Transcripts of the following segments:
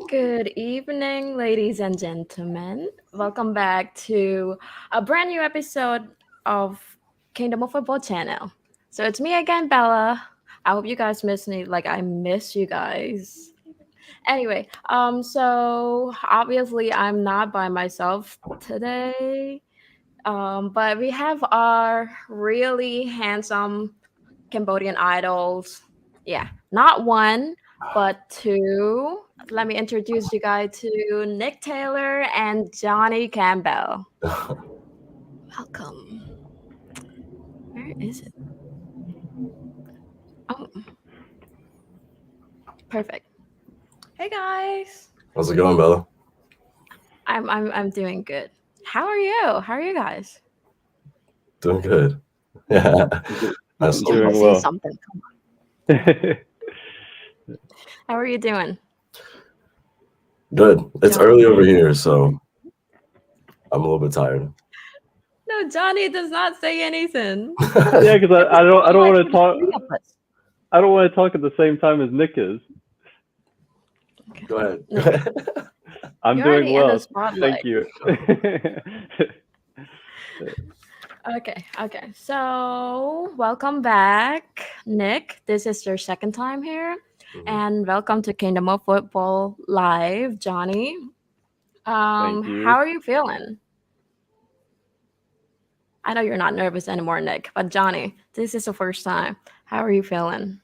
Good evening, ladies and gentlemen. Welcome back to a brand new episode of Kingdom of Football channel. So it's me again, Bella. I hope you guys miss me like I miss you guys. Anyway, so obviously I'm not by myself today. But we have our really handsome Cambodian idols. Yeah, not one, but two. Let me introduce you guys to Nick Taylor and Johnny Campbell. Welcome. Where is it? Oh, perfect. Hey guys. How's it going, Bella? I'm doing good. How are you? How are you guys? Doing good. Yeah. I'm doing well. Something. How are you doing? Good. It's early over here, so I'm a little bit tired. No, Johnny does not say anything. Yeah, because I don't want to talk. I don't want to talk at the same time as Nick is. Okay. Go ahead. I'm You're doing well. Thank you. Okay. So welcome back, Nick. This is your second time here. And welcome to Kingdom of Football Live, Johnny. Thank you. How are you feeling? I know you're not nervous anymore, Nick, but Johnny, this is the first time. How are you feeling?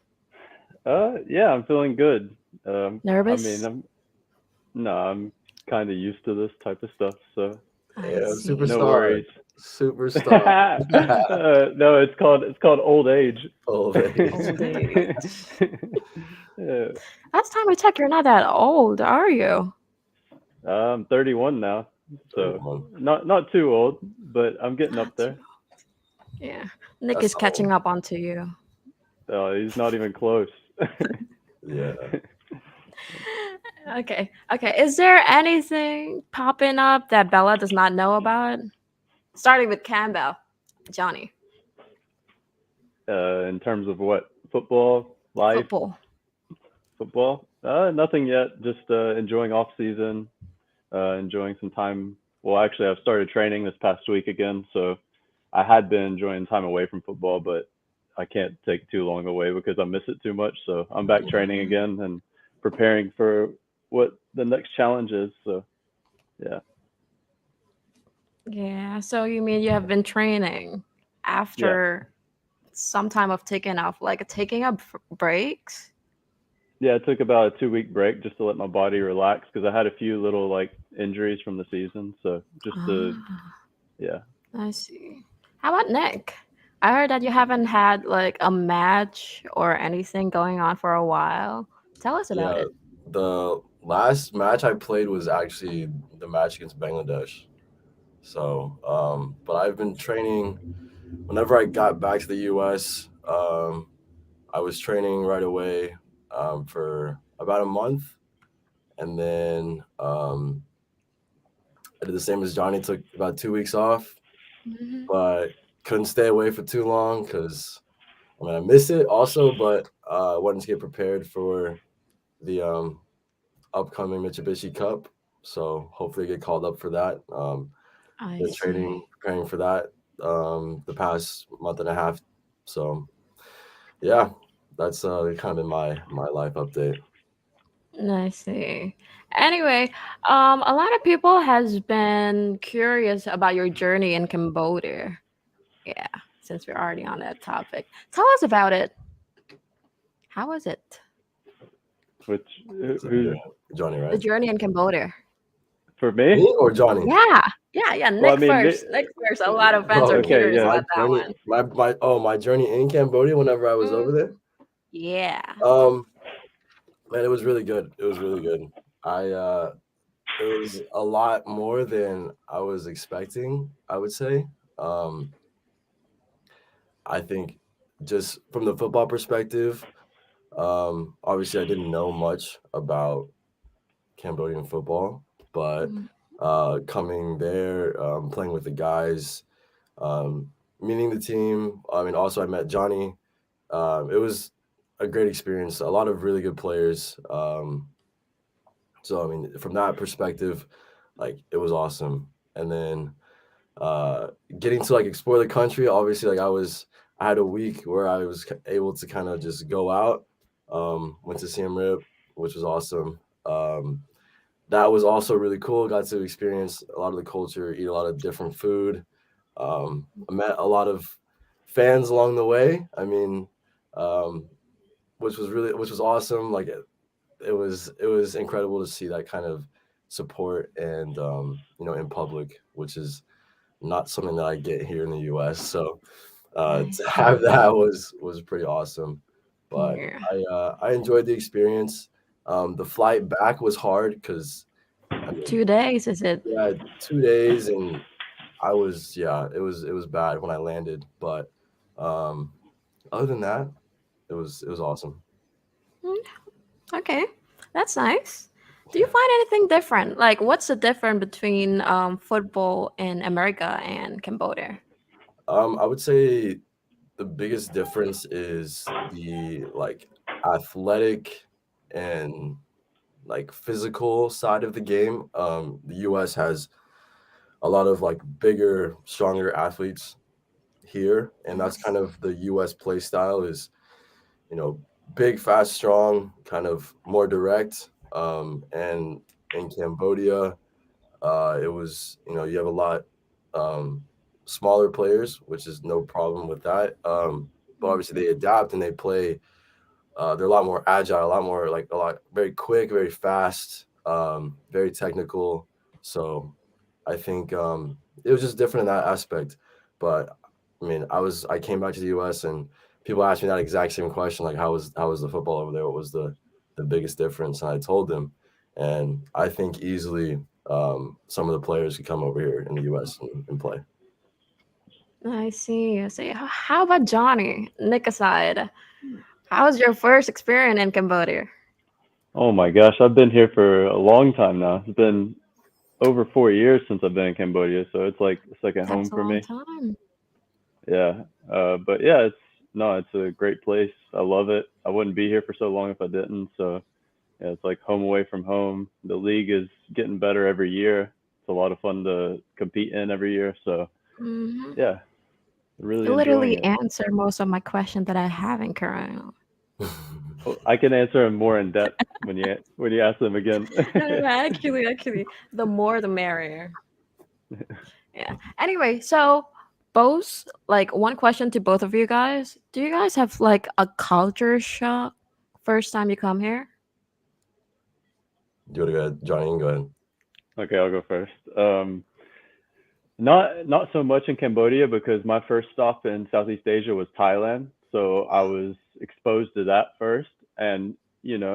Yeah, I'm feeling good. Nervous? I mean, I'm kind of used to this type of stuff, so Yeah, superstar. no worries. Superstar. No, it's called old age. Old age. Old age. Yeah. Last time I checked, you're not that old, are you? I'm 31 now, so not too old, but I'm getting up there. Yeah, Nick is catching up onto you. Oh, he's not even close. Yeah. Okay. Is there anything popping up that Bella does not know about? Starting with Campbell, Johnny. In terms of what? Football? Life? Football? Nothing yet. Just enjoying off season, enjoying some time. Well, actually, I've started training this past week again, so I had been enjoying time away from football, but I can't take too long away because I miss it too much. So I'm back training again and preparing for what the next challenge is. So, yeah. Yeah. So you mean you have been training after some time of taking up breaks? Yeah, I took about a 2-week break just to let my body relax because I had a few little injuries from the season. So just I see. How about Nick? I heard that you haven't had a match or anything going on for a while. Tell us about it. The last match I played was actually the match against Bangladesh. So, but I've been training. Whenever I got back to the U.S., I was training right away for about a month, and then I did the same as Johnny. Took about 2 weeks off, but couldn't stay away for too long because I miss it also, but I wanted to get prepared for the upcoming Mitsubishi Cup. So hopefully get called up for that. Been preparing for that the past month and a half. So yeah, that's kind of been my life update. I see. Anyway, a lot of people has been curious about your journey in Cambodia. Yeah, since we're already on that topic, tell us about it. How was it? Which Johnny, right? The journey in Cambodia. For me? Me or Johnny? Yeah. Nick Well, I mean, first. Nick first. A lot of fans Oh, are okay, curious yeah. my about that journey, one. my journey in Cambodia whenever I was over there. Yeah. Man, it was really good. It was really good. It was a lot more than I was expecting, I would say. I think just from the football perspective, obviously I didn't know much about Cambodian football, but coming there, playing with the guys, meeting the team. I mean, also I met Johnny. It was a great experience. A lot of really good players. So I mean, from that perspective, like it was awesome. And then getting to like explore the country, obviously, like I had a week where I was able to kind of just go out. Went to Siem Reap, which was awesome. That was also really cool. Got to experience a lot of the culture, eat a lot of different food. I met a lot of fans along the way. I mean, which was awesome. Like it was incredible to see that kind of support and in public, which is not something that I get here in the U.S. So to have that was pretty awesome. But I enjoyed the experience. The flight back was hard because 2 days, is it? yeah, 2 days, and it was bad when I landed, but other than that, it was awesome. Okay, that's nice. Do you find anything different? Like, what's the difference between football in America and Cambodia? I would say the biggest difference is the like athletic and like physical side of the game. The US has a lot of like bigger, stronger athletes here, and that's kind of the US play style is, big, fast, strong, kind of more direct. And in Cambodia, it was, you have a lot smaller players, which is no problem with that. But obviously they adapt and they play. They're a lot more agile, a lot more like very quick, very fast, very technical. So I think it was just different in that aspect. But I mean, I came back to the U.S. and people asked me that exact same question, like how was the football over there? What was the biggest difference? And I told them, and I think easily some of the players could come over here in the U.S. and play. I see. I see. How about Johnny? Nick aside, how was your first experience in Cambodia? Oh my gosh, I've been here for a long time now. It's been over 4 years since I've been in Cambodia, so it's like a second home That's a for long me. time. Yeah, but yeah, it's a great place. I love it. I wouldn't be here for so long if I didn't. So yeah, it's like home away from home. The league is getting better every year. It's a lot of fun to compete in every year. So yeah, really You enjoying literally it. answer most of my questions that I have in current. Well, I can answer them more in depth when you ask them again. No, actually, the more the merrier. Yeah. Anyway, so both like one question to both of you guys. Do you guys have like a culture shock first time you come here? You want to go ahead, Johnny? You can go ahead. Okay, I'll go first. Not so much in Cambodia because my first stop in Southeast Asia was Thailand, so I was exposed to that first. And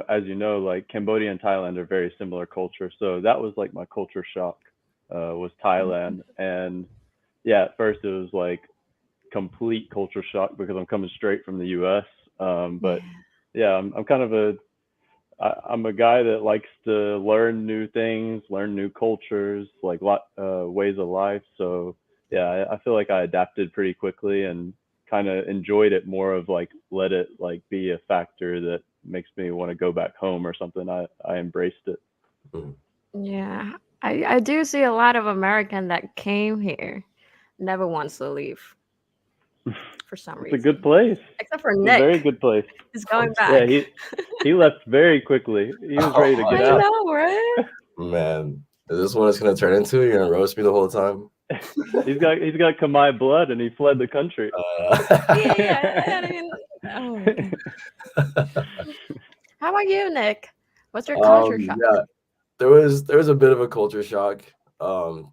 as you know, like Cambodia and Thailand are very similar culture, so that was like my culture shock was Thailand. And yeah, at first it was like complete culture shock because I'm coming straight from the U.S. But yeah, I'm kind of I'm a guy that likes to learn new things, learn new cultures, like ways of life. So yeah, I feel like I adapted pretty quickly and kind of enjoyed it more of like let it like be a factor that makes me want to go back home or something. I embraced it. Yeah. I do see a lot of American that came here never wants to leave for some It's a reason. good place. Except for It's a very Nick. good place. He's going Yeah, back. he left very quickly. He was ready to get I out. know, right? Man, is this what it's gonna turn into? You're gonna roast me the whole time? He's got Khmer blood and he fled the country. Yeah. I mean, oh my God. How about you, Nick? What's your culture shock? Yeah, there was a bit of a culture shock,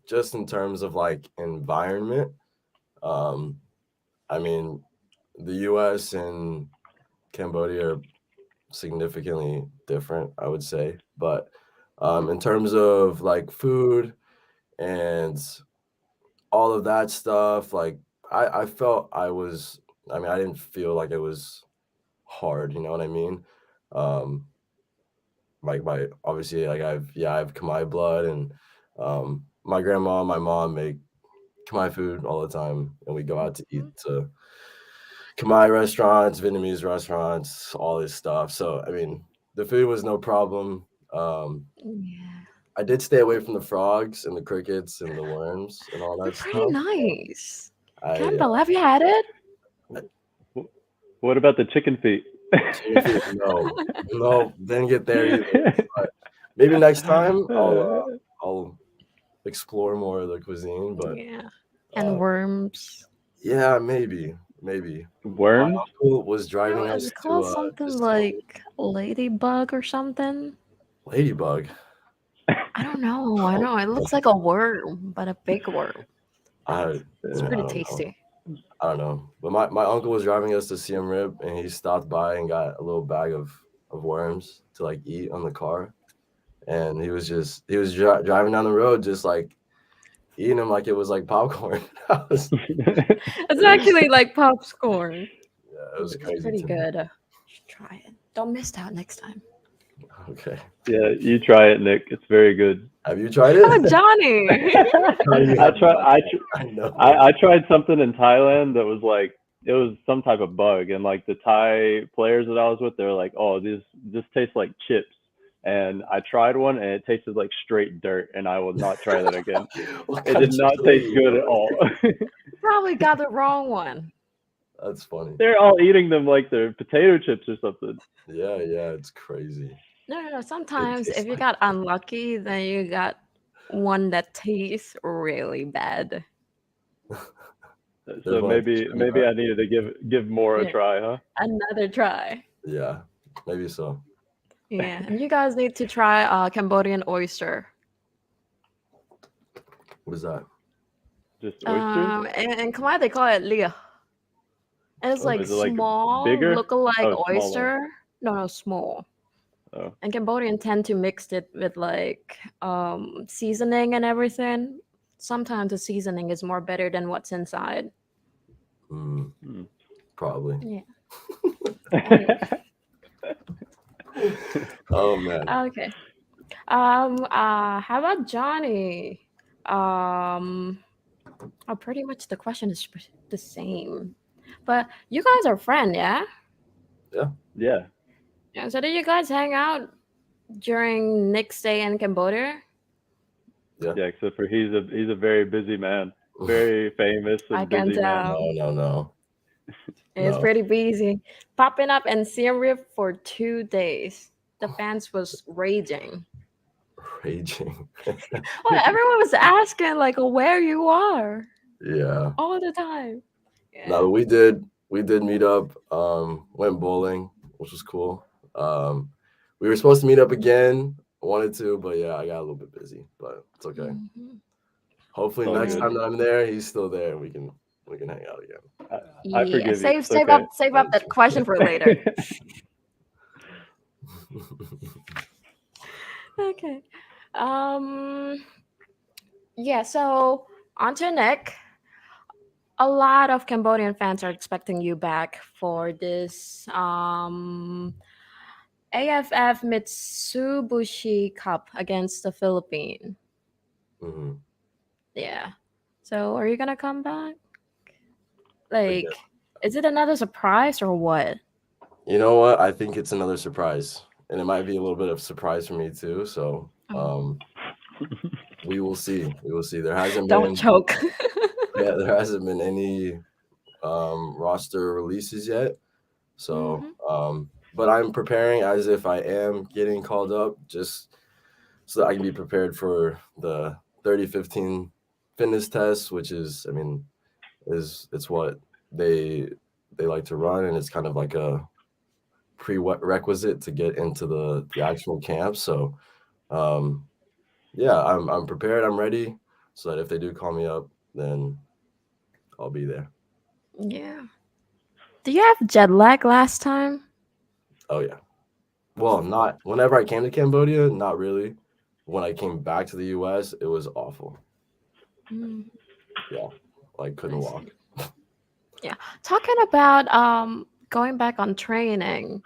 just in terms of like environment. Um, I mean, the U.S. and Cambodia are significantly different, I would say. But in terms of like food and all of that stuff, like I felt I didn't feel like it was hard, you know what I mean? Um, like my obviously like I have Khmer blood, and my grandma and my mom make Khmer food all the time, and we go out to eat to Khmer restaurants, Vietnamese restaurants, all this stuff. So I mean, the food was no problem. Yeah. I did stay away from the frogs and the crickets and the worms and all They're that pretty stuff. nice. I Campbell, have you had it? What about the chicken feet? chicken feet, no, didn't get there either. But maybe next time I'll explore more of the cuisine. But Yeah. And worms. yeah, maybe. My Worms? uncle was Oh, driving is us it to called something this like ladybug or something? ladybug. I don't know. I know it looks like a worm, but a big worm. I It's I pretty don't know. tasty. I don't know. But my uncle was driving us to 𝗟𝗓𝗙, and he stopped by and got a little bag of worms to like eat on the car. And he was driving down the road just like eating them like it was like popcorn. It's actually like popcorn. Yeah, it was It's crazy pretty to me. good. Should try it. Don't miss out next time. Okay. Yeah, you try it, Nick. It's very good. Have you tried Oh, it? Johnny! I know. I tried something in Thailand that was like it was some type of bug, and like the Thai players that I was with, they were like, "Oh, this tastes like chips." And I tried one, and it tasted like straight dirt, and I will not try that again. What It kind did of not chips are taste you good eating? at all. Probably got the wrong one. That's funny. They're all eating them like they're potato chips or something. Yeah, it's crazy. No. It Sometimes tastes if you like got unlucky, then you got one that tastes really bad. there's So one maybe I needed to give more a Yeah. try, huh? Another try. Yeah, maybe so. Yeah, and you guys need to try Cambodian oyster. What is that? Just oysters? In Khmer they call it lia, and it's Oh, like Is it like small, bigger? look-alike Oh, smaller. oyster. No, small. Oh. And Cambodian tend to mix it with like seasoning and everything. Sometimes the seasoning is more better than what's inside. Probably. Yeah. Oh man. Okay. How about Johnny? Pretty much the question is the same, but you guys are friends, yeah? Yeah. Yeah. So did you guys hang out during Nick's stay in Cambodia? Yeah, except for he's a very busy man. Very famous I and can busy man. tell. No. It's No. pretty busy. Popping up in Siem Reap for 2 days. The fans was raging. Raging. Well, everyone was asking like where you are Yeah. all the time. Yeah. No, we did meet up, went bowling, which was cool. We were supposed to meet up again, wanted to, but yeah, I got a little bit busy, but it's okay. Mhm. Hopefully It's all next good. time that I'm there, he's still there and we can hang out again. I forgive you. Save It's save okay. up that question for later. Okay. Yeah, so on to Nick. A lot of Cambodian fans are expecting you back for this AFF Mitsubishi Cup against the Philippines. hmm Yeah. So are you gonna come back? Like, Again. is it another surprise or what? You know what? I think it's another surprise, and it might be a little bit of surprise for me too. So, we will see. There hasn't Don't been choke. there hasn't been any roster releases yet. So, but I'm preparing as if I am getting called up, just so that I can be prepared for the 30-15 fitness test, which is, I mean, it's what they like to run, and it's kind of like a prerequisite to get into the actual camp. So yeah, I'm prepared. I'm ready, so that if they do call me up, then I'll be there. Yeah. Do you have jet lag last time? Oh yeah. Well, not whenever I came to Cambodia, not really. When I came back to the U.S., it was awful. Mm, Yeah, like couldn't I walk. see. Yeah. Talking about going back on training,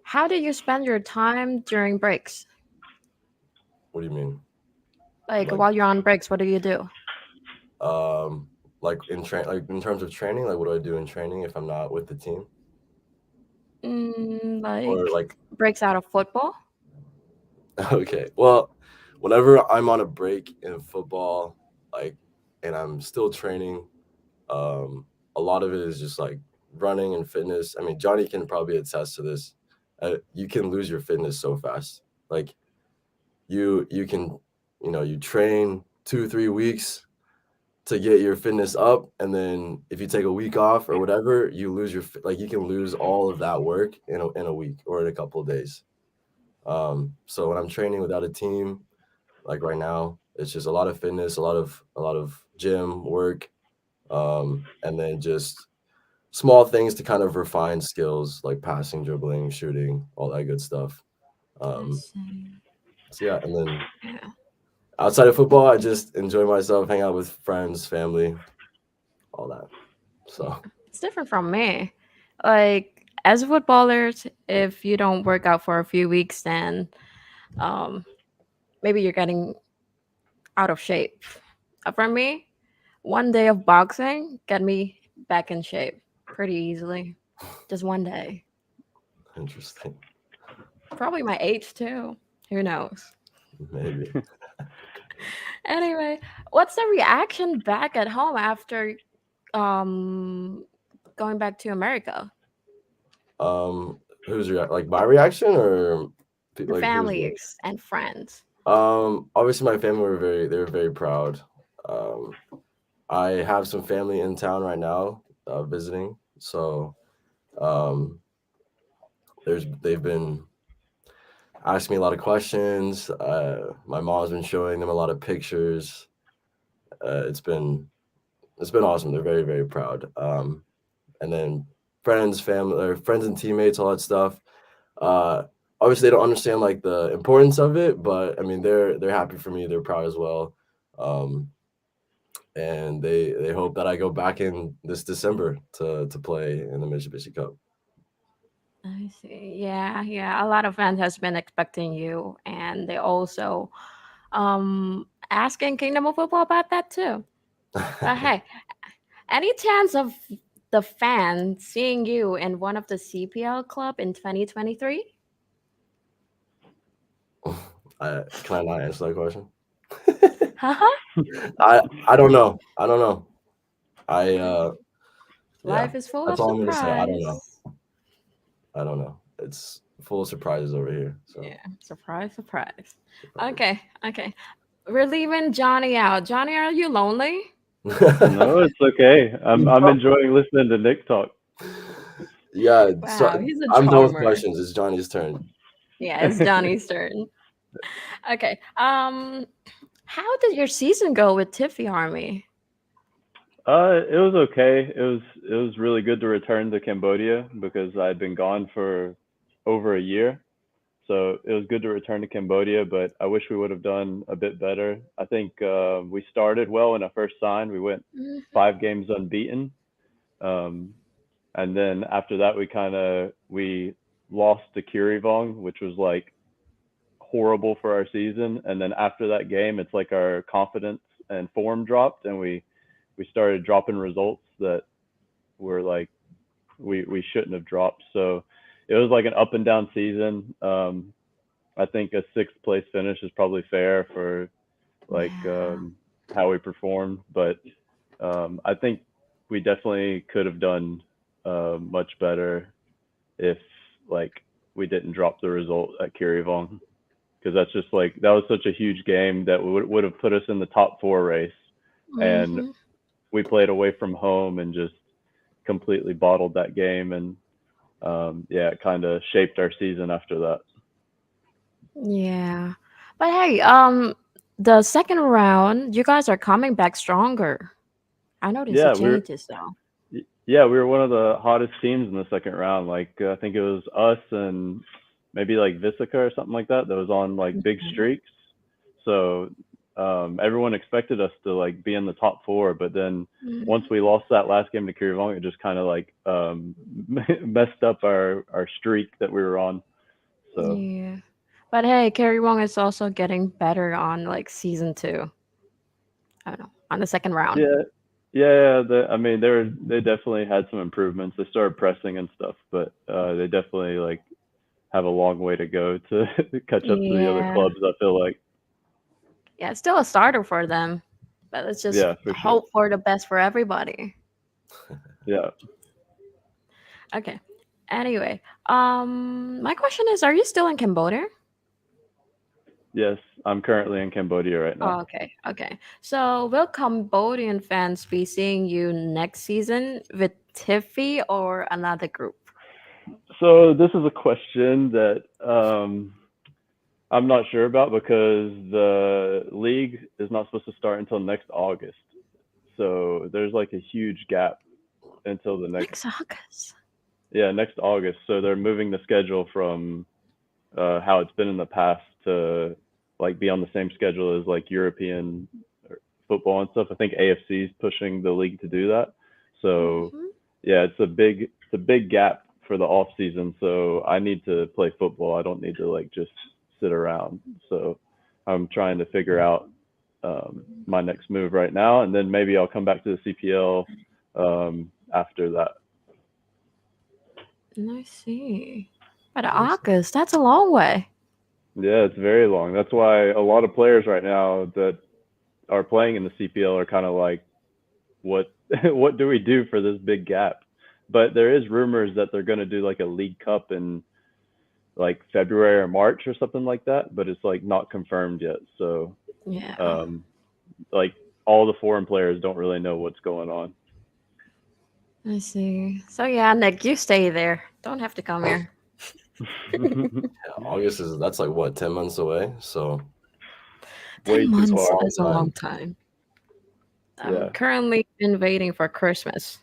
how do you spend your time during breaks? What do you mean? Like Like while you're on breaks, what do you do? um, like in terms of training, like what do I do in training if I'm not with the team? Or Like like breaks out of football? okay, well, whenever I'm on a break in football, like, and I'm still training, um, a lot of it is just like running and fitness. I mean, Johnny can probably attest to this. You can lose your fitness so fast. Like you can, you train 2 3 weeks to get your fitness up, and then if you take a week off or whatever, you lose like you can lose all of that work in a week or in a couple of days. So when I'm training without a team, like right now, it's just a lot of fitness, a lot of gym work, and then just small things to kind of refine skills like passing, dribbling, shooting, all that good stuff. I Um, see. so yeah, and then Yeah. outside of football, I just enjoy myself, hang out with friends, family, all that. Yeah. So It's different from me. Like as footballers, if you don't work out for a few weeks, then um, maybe you're getting out of shape. For me, one day of boxing get me back in shape pretty easily. Just one day. interesting, Probably my age too. Who knows? maybe. Anyway, what's the reaction back at home after um going back to America? Who's like my reaction or Your like who's reaction? families and friends. Obviously my family they were very proud. Um, I have some family in town right now, visiting. So um, they've been asking me a lot of questions. My mom's been showing them a lot of pictures. It's been awesome. They're very very proud. And then friends, family, or friends and teammates, all that stuff. Uh, Obviously they don't understand like the importance of it, but I mean they're happy for me. They're proud as well. Um, and they hope that I go back in this December to play in the Mitsubishi Cup. I see. Yeah, yeah. A lot of fans has been expecting you, and they also asking Kingdom of Football about that too. But hey, any chance of the fans seeing you in one of the CPL club in 2023? Can I not answer that question? Haha. I don't know. I don't know. I Yeah, Life is full that's of all I'm gonna say. I don't know. surprise. I don't know. It's full of surprises over here. So Yeah, surprise, surprise. surprise. Okay, okay. We're leaving Johnny out. Johnny, are you lonely? No, it's okay. I'm enjoying listening to Nick talk. Yeah, so Wow, he's a I'm done with charmer. questions. It's Johnny's turn. Yeah, it's Johnny's turn. Okay. How did your season go with Tiffy Army? It was okay. It was really good to return to Cambodia because I'd been gone for over a year. So it was good to return to Cambodia, but I wish we would have done a bit better. I think we started well when I first signed. We went Mhm. 5 games unbeaten, um, and then after that we lost to 𝗟𝗡𝗙, which was like horrible for our season. And then after that game, it's like our confidence and form dropped, and we started dropping results that were like we shouldn't have dropped. So it was like an up and down season. I think a sixth place finish is probably fair for like Yeah. how we performed, but I think we definitely could have done much better if like we didn't drop the result at 𝗟𝗡𝗙, because that's just like that was such a huge game that would have put us in the top four race, and Hmm. we played away from home and just completely bottled that game, and yeah, it kind of shaped our season after that. Yeah. But hey, the second round, you guys are coming back stronger. I noticed the Yeah, changes though. yeah, we were one of the hottest teams in the second round. Like I think it was us and maybe like Visica or something like that was on like big Mhm. streaks. So everyone expected us to like be in the top four, but then once Mhm. we lost that last game to 𝗓𝗓𝗡, it just kind of like messed up our streak that we were on. So Yeah. But hey, Carrie Wong is also getting better on like season two. I don't know, on the second round. yeah, yeah. I mean, they definitely had some improvements. They started pressing and stuff, but they definitely like have a long way to go to catch up to the other Yeah. clubs. I feel like, Yeah, it's still a starter for them. But let's just yeah, for sure. hope for the best for everybody. Yeah. Okay. Anyway, my question is, are you still in Cambodia? Yes, I'm currently in Cambodia right now. Oh, okay, okay. So will Cambodian fans be seeing you next season with Tiffy or another group? So this is a question that I'm not sure about because the league is not supposed to start until next August. So there's like a huge gap until the next, Next August. yeah, next August. So they're moving the schedule from how it's been in the past to like be on the same schedule as like European football and stuff. I think AFC is pushing the league to do that. So Mm-hmm. yeah, it's a big gap for the off season. So I need to play football. I don't need to like just sit around. So I'm trying to figure out my next move right now, and then maybe I'll come back to the CPL after that. I see. But August, that's a long way. Yeah, it's very long. That's why a lot of players right now that are playing in the CPL are kind of like, what what do we do for this big gap? But there is rumors that they're going to do like a League Cup in like February or March or something like that, but it's like not confirmed yet. So Yeah, um, like all the foreign players don't really know what's going on. I see. So yeah, Nick, you stay there. Don't have to come here. Yeah, August is that's like what 10 months away. So 10 Way too it's a months far. long is a long time. time. I'm Yeah. currently been waiting for Christmas.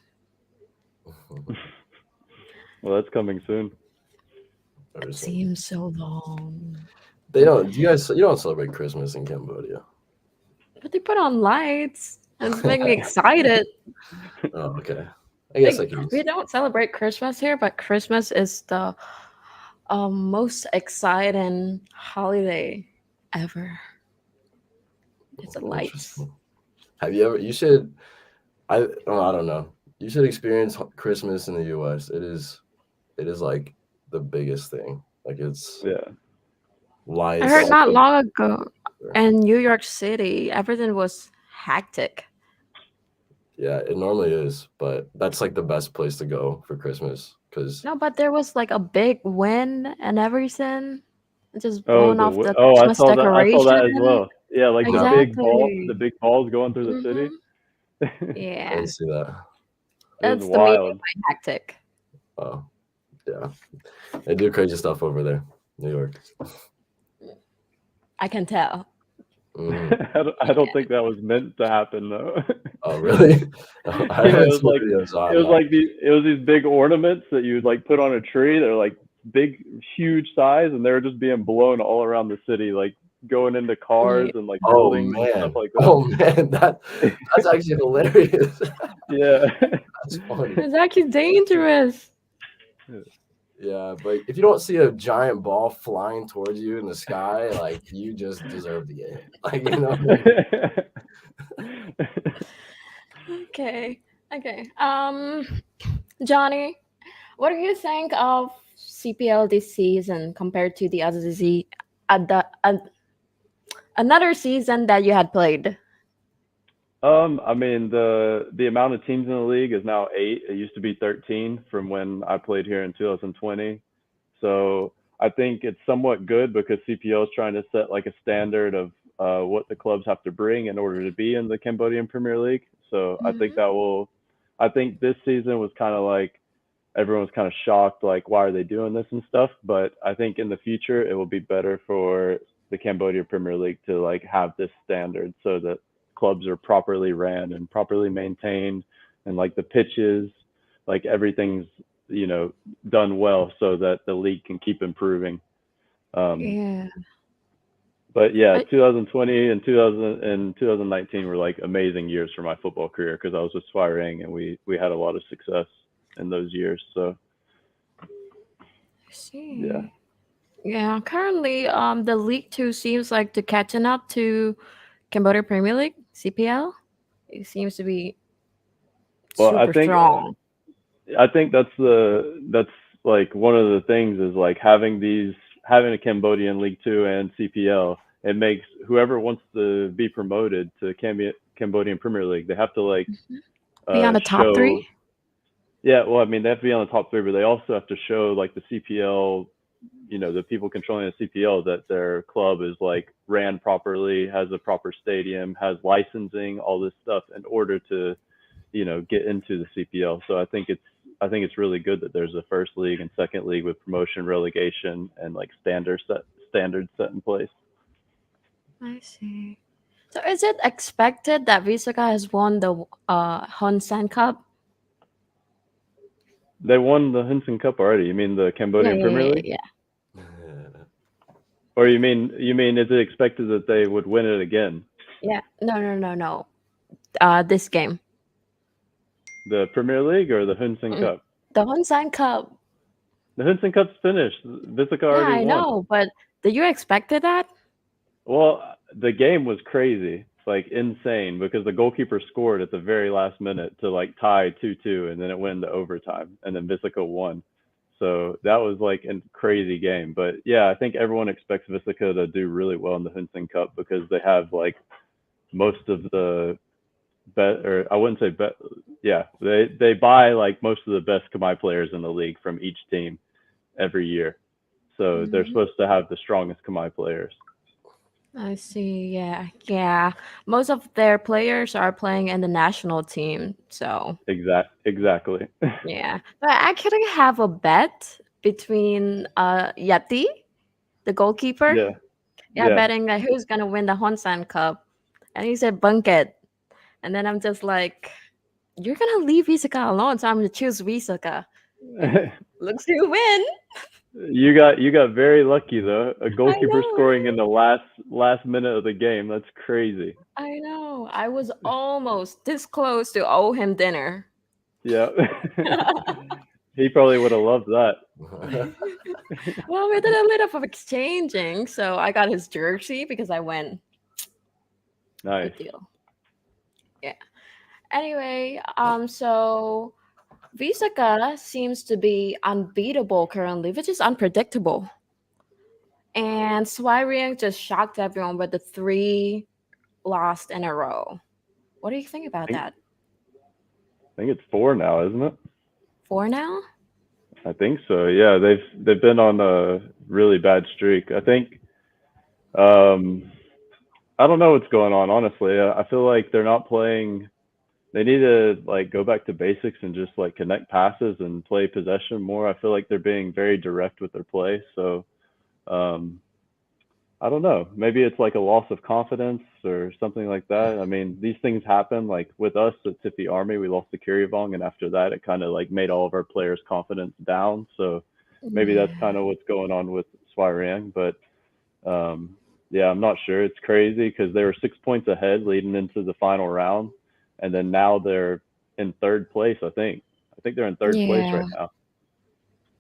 Well, that's coming soon. Very It soon. seems so long. They don't. Do you guys? You don't celebrate Christmas in Cambodia? But they put on lights. And it's making me excited. Oh, okay. I guess I Like can. we don't celebrate Christmas here, but Christmas is the most exciting holiday ever. It's the lights. Interesting. Have you ever? You should. I don't know. You should experience Christmas in the U.S. It is. It is like the biggest thing. Like it's Yeah. I It's heard lights. not awesome. long ago in New York City, everything was hectic. Yeah, it normally is, but that's like the best place to go for Christmas because No, but there was like a big wind and everything. Just Oh, blowing off the oh, Christmas I saw decoration. that as well. Yeah, like the Exactly. big balls going through the city. Hmm. It I Yeah, didn't see that. was that's the meaning wild. by hectic. Oh, yeah, they do crazy stuff over there, New York. I can tell. Hmm. I don't think that was meant to happen though. Oh, really? I Yeah, haven't seen videos, so I'm not. it was these big ornaments that you would like put on a tree. They're like big, huge size, and they were just being blown all around the city, like going into cars Yeah. and like Oh buildings and stuff man. like that. Oh man. That's actually hilarious. Yeah. That's funny. It's actually dangerous. Yeah, but if you don't see a giant ball flying towards you in the sky, like you just deserve the game. Like you know what I mean? Okay. Okay. Johnny, what do you think of CPL this season compared to the another season that you had played? I mean the amount of teams in the league is now 8. It used to be 13 from when I played here in 2020. So I think it's somewhat good because CPO is trying to set like a standard of what the clubs have to bring in order to be in the Cambodian Premier League. So I think Hmm. that will. I think this season was kind of like everyone was kind of shocked, like why are they doing this and stuff. But I think in the future it will be better for the the Cambodia Premier League to like have this standard so that clubs are properly ran and properly maintained, and like the pitches, like everything's, you know, done well so that the league can keep improving. Yeah. But yeah, But 2020 and 2019 were like amazing years for my football career because I was with 𝗪𝗏 and we had a lot of success in those years. So I yeah. see. Yeah, currently, the League Two seems like to catching up to Cambodia Premier League (CPL). It seems to be Well, super strong. I think that's like one of the things is like having a Cambodian League Two and CPL. It makes whoever wants to be promoted to Cambodian Premier League, they have to like Be on the top show. three. Yeah, well, I mean, they have to be on the top three, but they also have to show like the CPL, you know, the people controlling the CPL that their club is like ran properly, has a proper stadium, has licensing, all this stuff in order to, you know, get into the CPL. So I think it's really good that there's a first league and second league with promotion, relegation, and like standards set in place. I see. So is it expected that Visaka has won the Hun Sen Cup? They won the Hunsen Cup already. You mean the Yeah, Cambodian yeah, Premier yeah, League? yeah. Or you mean is it expected that they would win it again? Yeah. No, no, no, no. This game. The Premier League or the Hunsen Mm, Cup? the Hun Sen Cup. The Hunsen Cup's finished. Visaka Yeah, already I won. know, but did you expected that? Well, the game was crazy, like insane, because the goalkeeper scored at the very last minute to like tie 2-2, and then it went into overtime, and then Visaka won. So that was like a crazy game. But yeah, I think everyone expects Visaka to do really well in the Hunsen Cup because they have like most of the or I wouldn't say yeah, they buy like most of the best Khmer players in the league from each team every year. So they're Mhm. supposed to have the strongest Khmer players. I see. Yeah, yeah. Most of their players are playing in the national team, so Exactly. yeah. But I actually have a bet between Yati, the goalkeeper. Yeah. Yeah, Yeah. betting that who's gonna win the Honsan Cup, and he said Bunket, and then I'm just like, you're gonna leave Visaka alone, so I'm gonna choose Visaka, and looks who win. You got very lucky though. A I goalkeeper know, scoring in right? the last minute of the game. That's crazy. I know. I was almost this close to owe him dinner. Yeah. He probably would have loved that. Well, we did a little of exchanging, so I got his jersey because I went. Nice. Good deal. Yeah. Anyway, so Visaka seems to be unbeatable currently, which is unpredictable. And 𝗪𝗏 just shocked everyone with the 3 lost in a row. What do you think about that? I think it's 4 now, isn't it? 4 now? I think so. Yeah, they've been on a really bad streak. I think I don't know what's going on, honestly. I feel like they're not playing. They need to like go back to basics and just like connect passes and play possession more. I feel like they're being very direct with their play. So I don't know. Maybe it's like a loss of confidence or something like that. I mean, these things happen. Like with us at 𝗞𝗢𝗙, we lost to 𝗪𝗏𝗙, and after that, it kind of like made all of our players' confidence down. So maybe that's Yeah. kind of what's going on with 𝗪𝗏𝗏. But yeah, I'm not sure. It's crazy because they were 6 points ahead leading into the final round, and then now they're in third place. I think they're in third place Yeah. right now.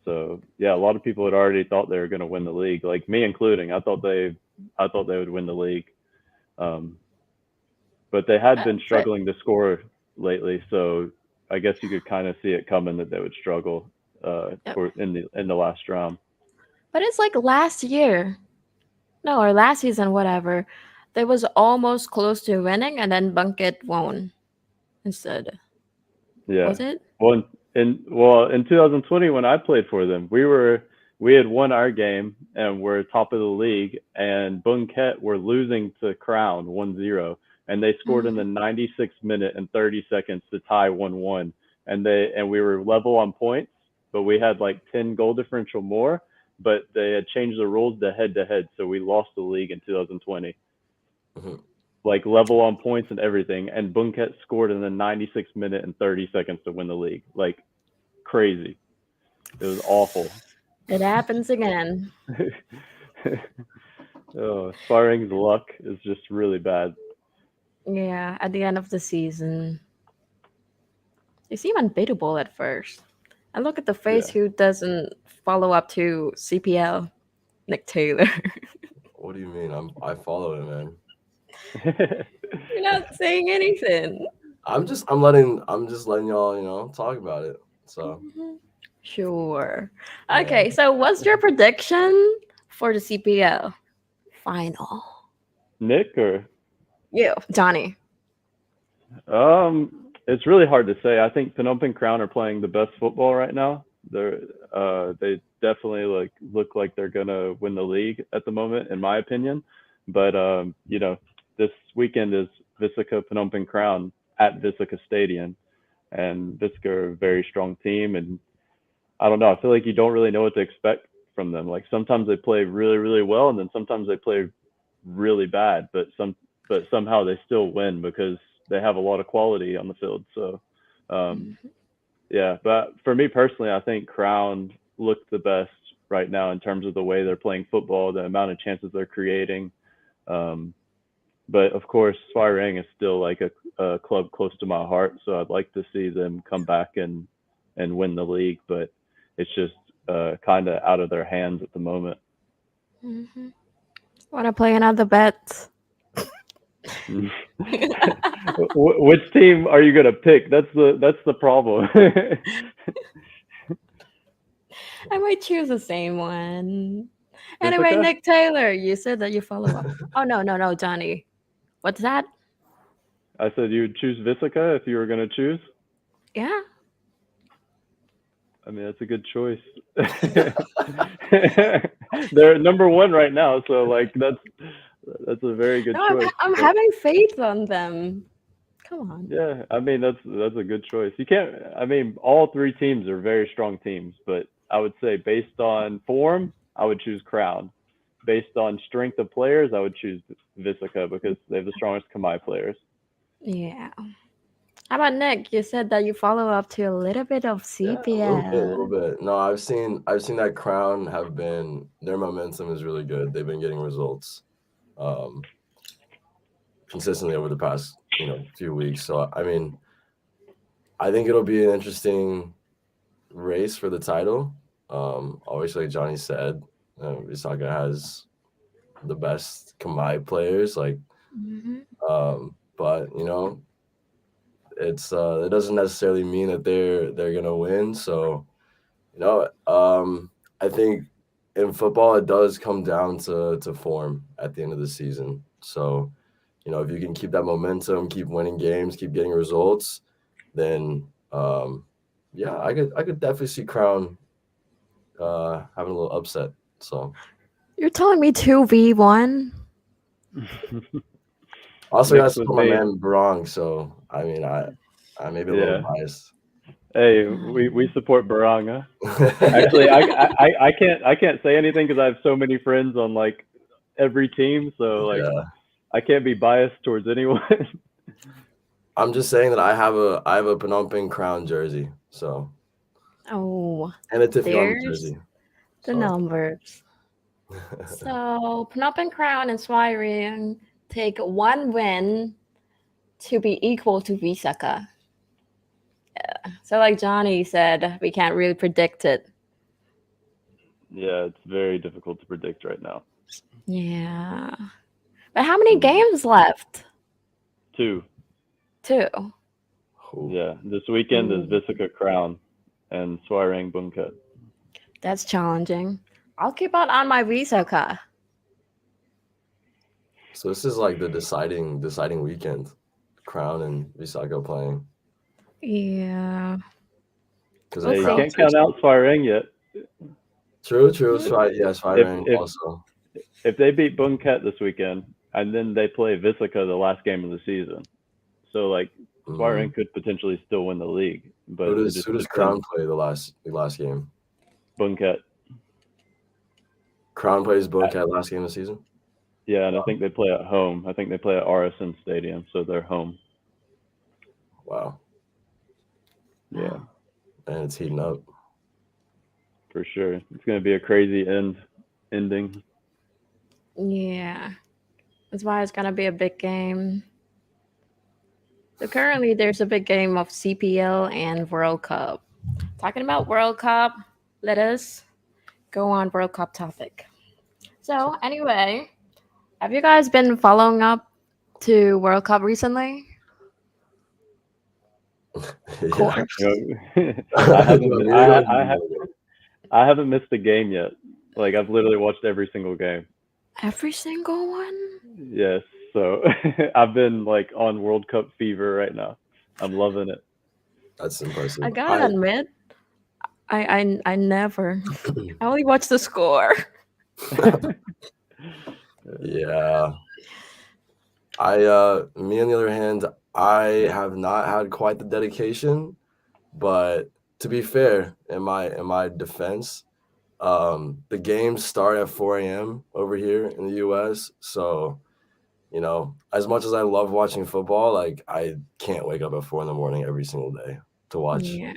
So yeah, a lot of people had already thought they were going to win the league, like me including. I thought they would win the league, but they had been But struggling to score lately. So I guess you could kind of see it coming that they would struggle in the last round. but it's like last year. No, or last season, whatever. They was almost close to winning, and then Bunket won instead. Yeah. Was it? Well, in 2020 when I played for them, we had won our game and we're top of the league, and Bunket were losing to Crown 1-0, and they scored in the 96th minute and 30 seconds to tie 1-1, and we were level on points, but we had like 10 goal differential more, but they had changed the rules to head-to-head, so we lost the league in 2020. Mhm. Like level on points and everything, and 𝗏𝗏𝗙 scored in the 96th minute and 30 seconds to win the league. Like crazy. It was awful. It happens again. Oh, 𝗪𝗡𝗙's luck is just really bad. Yeah, at the end of the season. You seem unbeatable at first. And look at the face Yeah. who doesn't follow up to CPL, Nick Taylor. What do you mean? I follow him, man. You're not saying anything. I'm just letting y'all, talk about it. So Sure. Yeah. Okay, so what's your prediction for the CPL final? Nick or You, Johnny. it's really hard to say. I think Phnom Penh Crown are playing the best football right now. They definitely look like they're gonna win the league at the moment, in my opinion. But this weekend is Visaka Phnom Penh Crown at Visaka Stadium, and Visaka are a very strong team. And I don't know. I feel like you don't really know what to expect from them. Like sometimes they play really, really well, and then sometimes they play really bad. But somehow they still win because they have a lot of quality on the field. So, yeah. But for me personally, I think Crown looked the best right now in terms of the way they're playing football, the amount of chances they're creating. But of course, 𝗪𝗡𝗙 is still like a club close to my heart. So I'd like to see them come back and win the league. But it's just kind of out of their hands at the moment. Want to play another bet? Which team are you gonna pick? That's the problem. I might choose the same one. Anyway, Visaka? Nick Taylor, you said that you follow up. Oh, no, Johnny. What's that? I said you would choose Visaka if you were gonna choose. Yeah. I mean, that's a good choice. They're number one right now, so like that's a very good No, choice. I'm having faith on them. Come on. Yeah, I mean that's a good choice. You can't. I mean, all three teams are very strong teams, but I would say based on form, I would choose Crown. Based on strength of players, I would choose Visaka because they have the strongest Khmer players. Yeah. How about Nick? You said that you follow up to a little bit of CPL. Yeah, a little bit. No, I've seen that Crown their momentum is really good. They've been getting results consistently over the past few weeks. So I mean, I think it'll be an interesting race for the title. Obviously, like Johnny said, Visaka has the best Khmer players. Like, but it doesn't necessarily mean that they're gonna win. So, I think in football it does come down to form at the end of the season. So, if you can keep that momentum, keep winning games, keep getting results, then yeah, I could definitely see Crown having a little upset. So You're telling me 2v1? also got to Mixed with support my me. man 𝗏𝗏𝗏. So I mean, I may be a little biased. Hey, we support 𝗏𝗏𝗏. Actually, I can't say anything because I have so many friends on like every team, so like I can't be biased towards anyone. I'm just saying that I have a Phnom Penh Crown jersey, so and a Tiffion jersey. The numbers. So Phnom Penh Crown and 𝗪𝗡𝗙 take one win to be equal to Visaka. Yeah. So like Johnny said, we can't really predict it. Yeah, it's very difficult to predict right now. Yeah. But how many games left? 2. Yeah, this weekend is Visaka Crown and 𝗪𝗡𝗙 𝗏𝗏𝗏. That's challenging. I'll keep out on my Visaka. So this is like the deciding weekend. Crown and Visaka playing. Yeah. Because you can't count out 𝗪𝗡𝗏 yet. True. 𝗪𝗡𝗏 also. If they beat 𝗏𝗏𝗏 this weekend and then they play Visaka the last game of the season, so like 𝗪𝗏𝗏 could potentially still win the league. But who does Crown play the last game? 𝗏𝗏𝗏. Crown plays Bocat last game of the season. Yeah, and I think they play at home. I think they play at RSN Stadium, so they're home. Wow. Yeah. And it's heating up. For sure. It's going to be a crazy ending. Yeah. That's why it's going to be a big game. So currently there's a big game of CPL and World Cup. Talking about World Cup, let us go on World Cup topic. So anyway, have you guys been following up to World Cup recently? Of course. I haven't missed a game yet. Like, I've literally watched every single game. Every single one? Yes. So I've been like on World Cup fever right now. I'm loving it. That's impressive. I gotta admit, I never. I only watch the score. Yeah. Me on the other hand, I have not had quite the dedication, but to be fair, in my defense, the games start at 4 a.m. over here in the US. So, you know, as much as I love watching football, like I can't wake up at 4 a.m. every single day to watch. Yeah.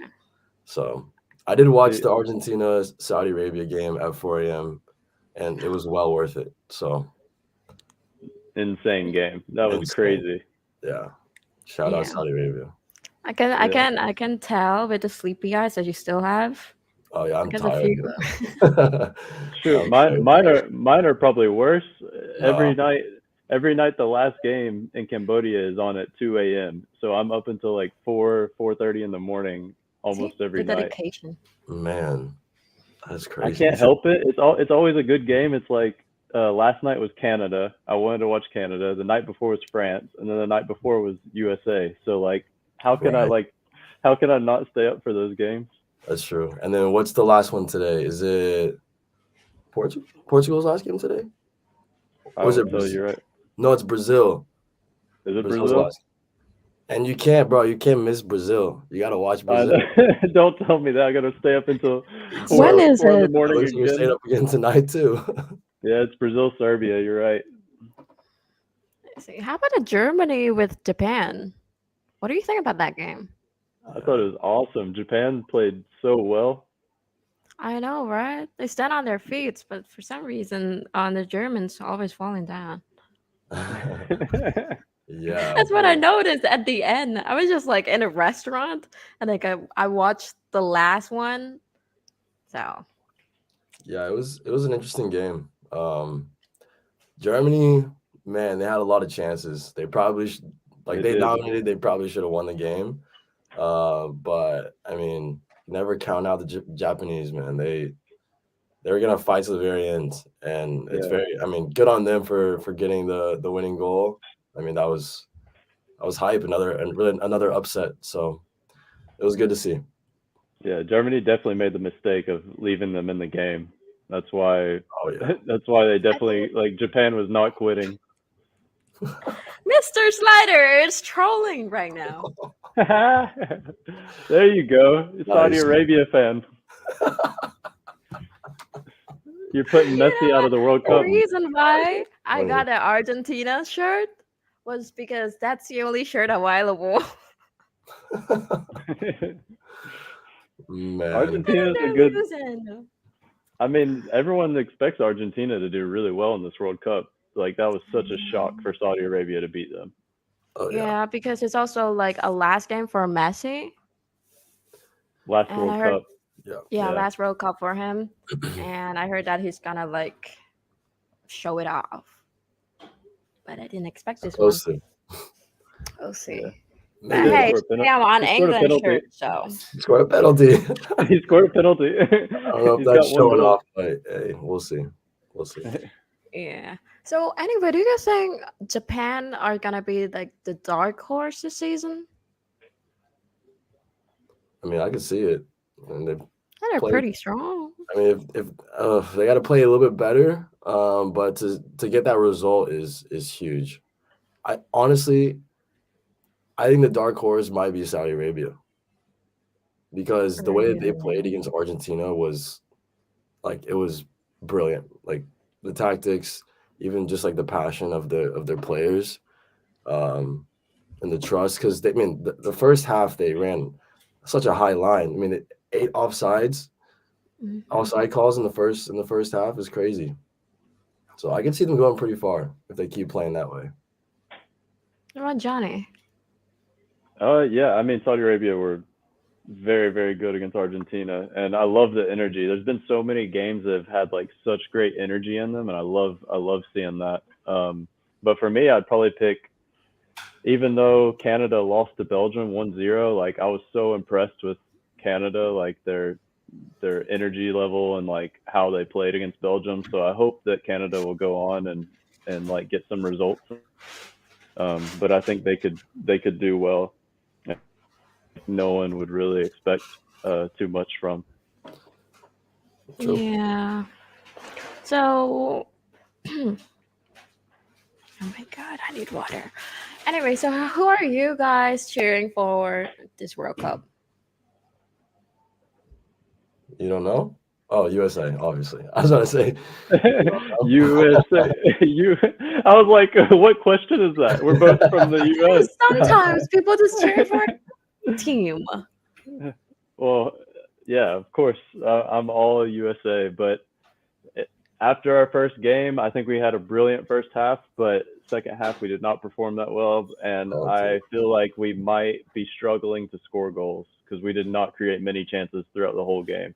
So I did watch the Argentina Saudi Arabia game at 4 a.m. and it was well worth it. So insane game. That was crazy. Yeah. Shout out Saudi Arabia. I can tell with the sleepy eyes that you still have. Oh yeah, I'm tired. True. Mine are probably worse. Every night the last game in Cambodia is on at 2 a.m. So I'm up until like 4:30 in the morning almost every night. Dedication. Man, that's crazy. I can't help it. It's always a good game. It's like last night was Canada. I wanted to watch Canada. The night before was France, and then the night before was USA. So like, how can I not stay up for those games? That's true. And then what's the last one today? Is it Portugal's last game today? Or is it Brazil? You're right. No, it's Brazil. Is it Brazil? And you can't miss Brazil. You gotta watch Brazil. Don't tell me that. I gotta stay up until when is it? In the morning again. You're staying up again tonight too. Yeah, it's Brazil, Serbia. You're right. See, how about Germany with Japan? What do you think about that game? I thought it was awesome. Japan played so well. I know, right? They stand on their feet, but for some reason, the Germans always falling down. Yeah, that's what I noticed at the end. I was just like in a restaurant, and like I watched the last one. So yeah, it was an interesting game. Germany, man, they had a lot of chances. They probably dominated. They probably should have won the game. But I mean, never count out the Japanese, man. They were gonna fight to the very end, and it's good on them for getting the winning goal. I mean, that was hype. Another upset. So it was good to see. Yeah, Germany definitely made the mistake of leaving them in the game. That's why. Oh yeah. That's why they definitely Japan was not quitting. Mr. Slider is trolling right now. There you go, Saudi Arabia fan. You're putting Messi out of the World Cup. The reason why I got an Argentina shirt was because that's the only shirt available. Man. Argentina's a good. I mean, everyone expects Argentina to do really well in this World Cup. Like, that was such a shock for Saudi Arabia to beat them. Oh, yeah, because it's also like a last game for Messi. Last World Cup. Yeah, last World Cup for him. And I heard that he's gonna like show it off. But I didn't expect this one. We'll see. Yeah. But hey, I'm on England shirt, so. He scored a penalty. He scored a penalty. I don't know if that's showing off, but hey, we'll see. We'll see. Yeah. So anyway, do you guys think Japan are gonna be like the dark horse this season? I mean, I can see it. And they're pretty strong. I mean, if they got to play a little bit better, but to get that result is huge. I think the dark horse might be Saudi Arabia, because the way that they played against Argentina was like it was brilliant. Like the tactics, even just like the passion of their players, um, and the trust. Because I mean, the first half they ran such a high line. I mean, 8 offside calls in the first half is crazy. So I can see them going pretty far if they keep playing that way. What about Johnny? Yeah, I mean, Saudi Arabia were very, very good against Argentina, and I love the energy. There's been so many games that have had like such great energy in them, and I love seeing that. But for me, I'd probably pick, even though Canada lost to Belgium 1-0, like I was so impressed with Canada, like their energy level and like how they played against Belgium. So I hope that Canada will go on and like get some results. But I think they could do well. No one would really expect too much from. True. Yeah. So, oh my God, I need water. Anyway, so who are you guys cheering for this World Cup? You don't know? Oh, USA, obviously. I was about to say USA. I was like, what question is that? We're both from the US. Sometimes people just cheer for a team. Well, yeah, of course. I'm all USA, but after our first game, I think we had a brilliant first half, but second half we did not perform that well, and Okay. I feel like we might be struggling to score goals because we did not create many chances throughout the whole game.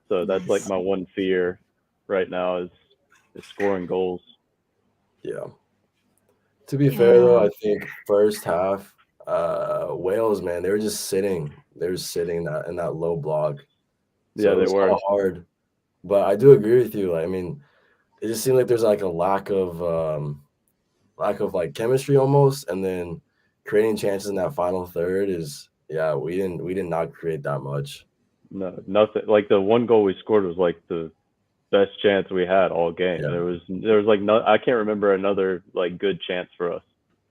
So that's like my one fear right now is scoring goals. Yeah. To be fair though, I think first half, Wales, man, they were just sitting. They were sitting that in that low block. So Yeah, it they was kind were. of hard. But I do agree with you. Like, I mean, it just seemed like there's like a lack of like chemistry almost, and then creating chances in that final third is yeah, we did not create that much. No, nothing. Like the one goal we scored was like the best chance we had all game. Yeah. There was like no, I can't remember another like good chance for us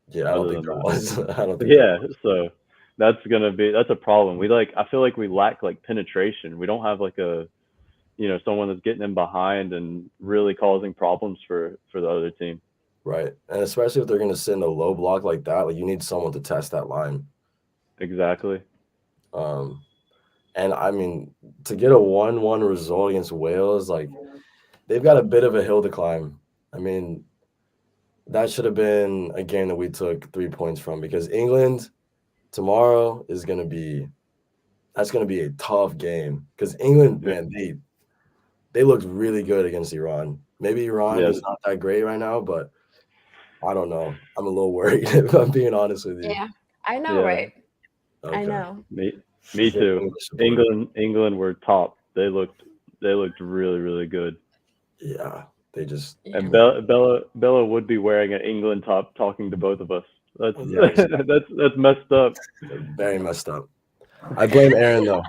Yeah, I don't other think than there that. was. I don't think there Yeah, was. so that's a problem. I feel like we lack like penetration. We don't have like someone that's getting in behind and really causing problems for the other team. Right. And especially if they're gonna sit in a low block like that, like you need someone to test that line. Exactly. Um and I mean to get a 1-1 result against Wales, like they've got a bit of a hill to climb. I mean, that should have been a game that we took 3 points from because England tomorrow is that's gonna be a tough game. Because England, man, they looked really good against Iran. Maybe Iran Yeah, is not that great right now, but I don't know. I'm a little worried if I'm being honest with you. Yeah, I know, yeah. right? I Okay. know. Me Good too. English support. England were top. They looked really, really good. Yeah. They just I And mean, Bella would be wearing an England top talking to both of us. That's yeah, exactly. that's messed up. Very messed up. I blame Aaron though.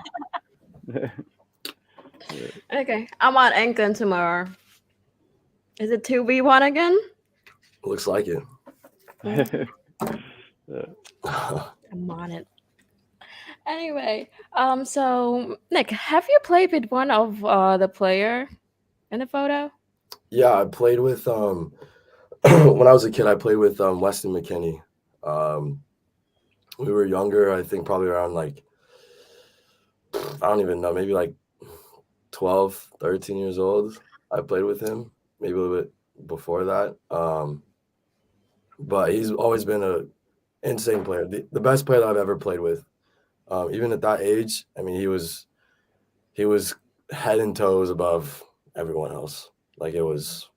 Okay, I'm on England tomorrow. Is it 2v1 again? Looks like it. I'm on it. Anyway, so Nick, have you played with one of the player in the photo? Yeah, I played with when I was a kid, I played with Weston McKinney. Um, we were younger, I think probably around like I don't even know, maybe like 12, 13 years old. I played with him, maybe a little bit before that. But he's always been a insane player, the best player that I've ever played with. Even at that age, I mean, he was head and toes above everyone else. Like it was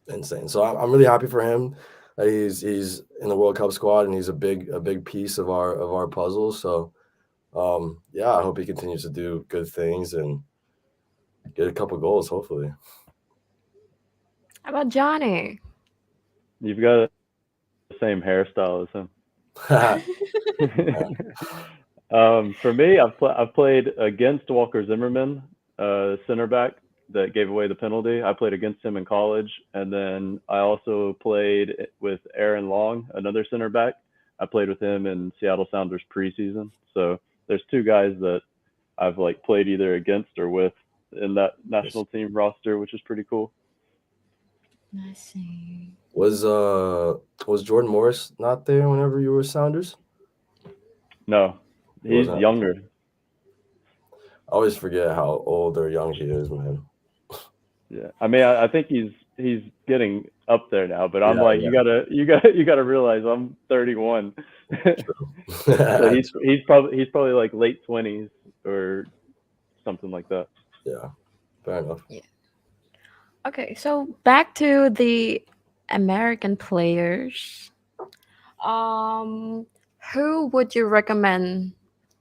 insane. So I'm really happy for him that he's in the World Cup squad and he's a big piece of our puzzle. So yeah, I hope he continues to do good things and get a couple goals, hopefully. How about Johnny? You've got the same hairstyle as him. For me, I've played against Walker Zimmerman, center back that gave away the penalty. I played against him in college, and then I also played with Aaron Long, another center back. I played with him in Seattle Sounders preseason. So there's two guys that I've like played either against or with in that national team roster, which is pretty cool. I see. Was Jordan Morris not there whenever you were Sounders? No, he's younger. I always forget how old or young he is, man. Yeah, I mean, I think he's getting up there now, but I'm like, you gotta realize I'm 31. So he's probably like late 20s or something like that. Yeah, fair enough. Yeah. Okay, so back to the American players. Who would you recommend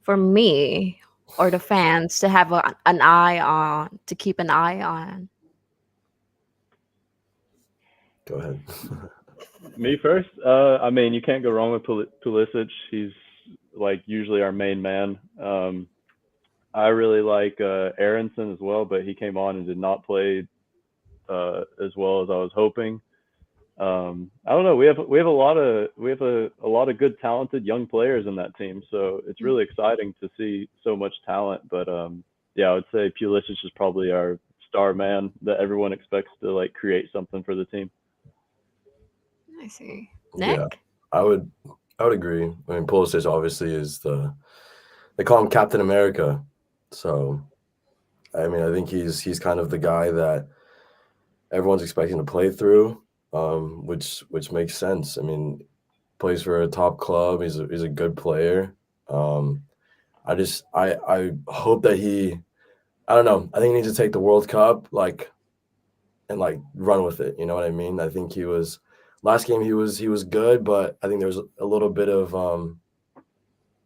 for me or the fans to have an eye on, to keep an eye on? Go ahead. Me first. I mean, you can't go wrong with Pulisic. He's like usually our main man. I really like Aaronson as well, but he came on and did not play as well as I was hoping. I don't know. We have a lot of good talented young players in that team, so it's really exciting to see so much talent. But yeah, I would say Pulisic is probably our star man that everyone expects to like create something for the team. I see. Nick? Yeah, I would agree. I mean, Pulisic obviously is they call him Captain America. So, I mean, I think he's kind of the guy that everyone's expecting to play through, which makes sense. I mean, plays for a top club. He's a good player. I hope that I don't know. I think he needs to take the World Cup and run with it. You know what I mean? I think last game he was good, but I think there was a little bit of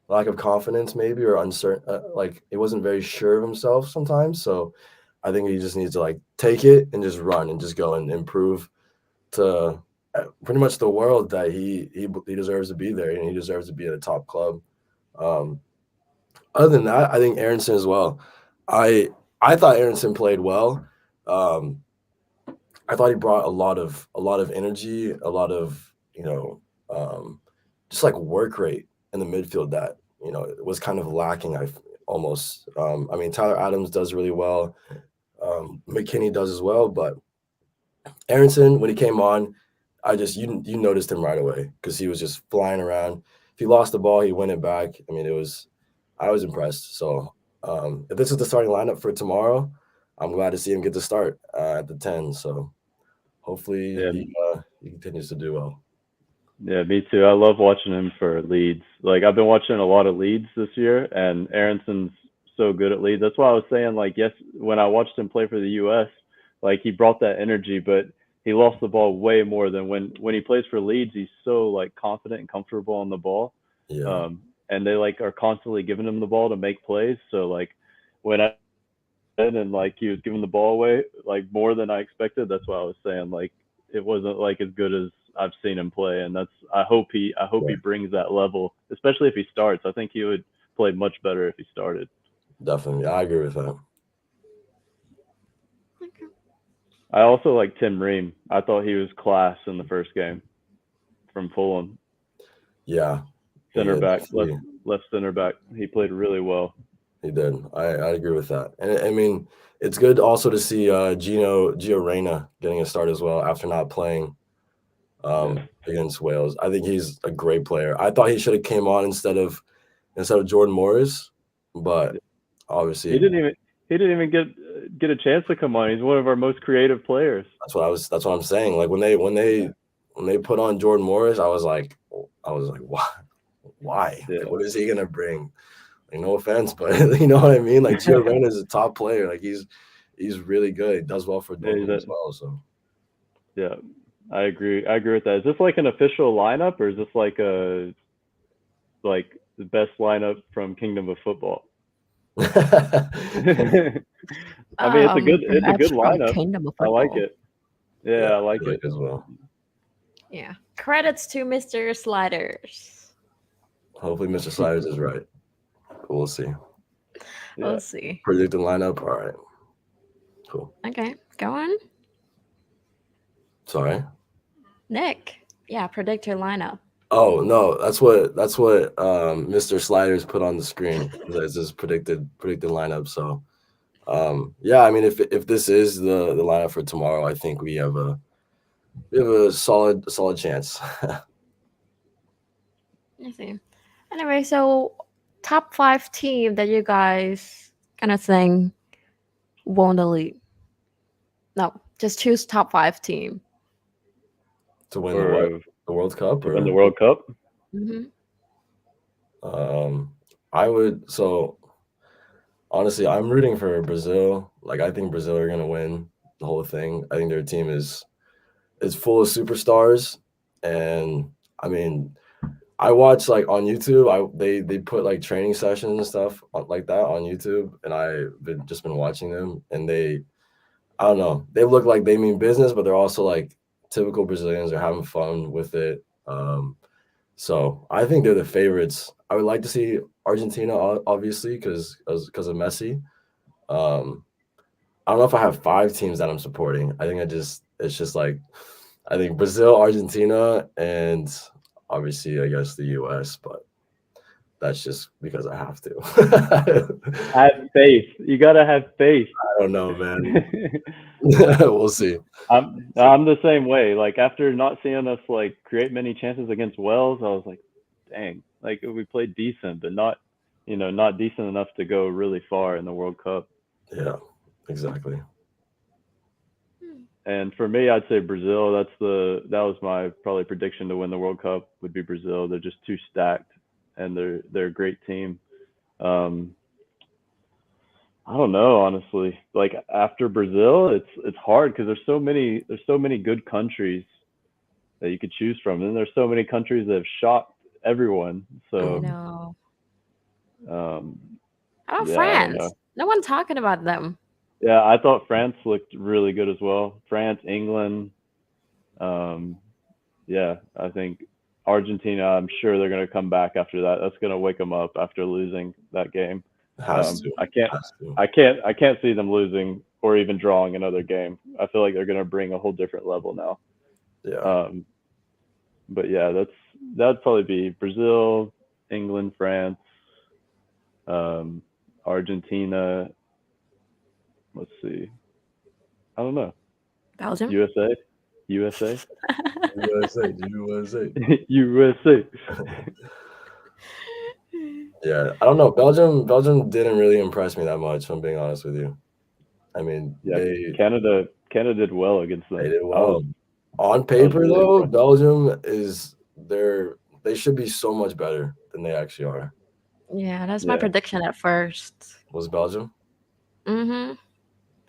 lack of confidence maybe, or uncertain, he wasn't very sure of himself sometimes. So I think he just needs to take it and just run and just go and improve to pretty much the world that he deserves to be there, and he deserves to be at a top club. Other than that, I think Aaronson as well. I thought Aaronson played well. I thought he brought a lot of energy, a lot of just work rate in the midfield that it was kind of lacking. I mean, Tyler Adams does really well, McKinney does as well, but Aaronson, when he came on, you noticed him right away because he was just flying around. If he lost the ball, he win it back. I mean, I was impressed. So if this is the starting lineup for tomorrow, I'm glad to see him get the start at the 10. So hopefully he continues to do well. Yeah, me too. I love watching him for Leeds. I've been watching a lot of Leeds this year, and Aaronson's so good at Leeds. That's why I was saying, yes, when I watched him play for the U.S., he brought that energy, but he lost the ball way more than when he plays for Leeds. He's so confident and comfortable on the ball. Yeah. And they are constantly giving him the ball to make plays. So when and he was giving the ball away more than I expected. That's why I was saying it wasn't as good as I've seen him play, and I hope he brings that level, especially if he starts. I think he would play much better if he started. Definitely, I agree with that. Okay. I also like Tim Ream. I thought he was class in the first game from Fulham. Yeah, center back, left center back. He played really well. He did. I agree with that. And I mean, it's good also to see Gio Reyna getting a start as well after not playing against Wales. I think he's a great player. I thought he should have came on instead of Jordan Morris, but obviously he didn't even get a chance to come on. He's one of our most creative players. That's what I'm saying. When they put on Jordan Morris, I was like, why? Yeah. What is he gonna bring? No offense, but you know what I mean. Gio Reyna is a top player. He's really good. He does well for Dortmund as well. So yeah, I agree. I agree with that. Is this an official lineup, or is this the best lineup from Kingdom of Football? I mean, it's a good lineup. I like it. Yeah, I like it as well. Yeah. Credits to Mr. Sliders. Hopefully Mr. Sliders is right. We'll see. We'll see. Predict the lineup. All right. Cool. Okay. Go on. Sorry. Nick. Yeah, predict your lineup. Oh no, that's what Mr. Sliders put on the screen. It's just predicted lineup. So Yeah, I mean, if this is the lineup for tomorrow, I think we have a solid chance. I see. Anyway, so top 5 team that you guys kind of think won the league. No, just choose top 5 team. To win the what? Or The World Cup, to win the or World Cup. Mm-hmm. I would. So honestly, I'm rooting for Brazil. Like, I think Brazil are gonna win the whole thing. I think their team is full of superstars, and I mean, I watch like on YouTube. They put like training sessions and stuff like that on YouTube, and I've just been watching them, and I don't know, they look like they mean business, but they're also like typical Brazilians. They're having fun with it. So I think they're the favorites. I would like to see Argentina, obviously, because of Messi. Um, I don't know if I have 5 teams that I'm supporting. I think it's just like, I think Brazil, Argentina, and obviously I guess the US, but that's just because I have to. Have faith. You gotta have faith. I don't know, man. We'll see. I'm the same way. Like after not seeing us like create many chances against Wales, I was like, dang, like we played decent, but not not decent enough to go really far in the World Cup. Yeah, exactly. And for me, I'd say Brazil. That was my probably prediction to win the World Cup would be Brazil. They're just too stacked, and they're a great team. Um, I don't know, honestly. Like after Brazil, it's hard because there's so many good countries that you could choose from, and there's so many countries that have shocked everyone. I So know. um, How about yeah, I don't know. France? No one talking about them. Yeah, I thought France looked really good as well. France, England. Um, yeah, I think Argentina. I'm sure they're going to come back after that. That's going to wake them up after losing that game. Has to. I can't Has to. I can't see them losing or even drawing another game. I feel like they're going to bring a whole different level now. Yeah. But yeah, that'd probably be Brazil, England, France, Argentina. Let's see. I don't know. Belgium? USA, USA, USA, USA. USA. Yeah, I don't know. Belgium didn't really impress me that much, if I'm being honest with you. I mean, Yeah, Canada did well against them. they did well. On I was paper, really though, impressed. Belgium they should be so much better than they actually are. Yeah, that's my Yeah. prediction at first. Was Belgium? Mm-hmm.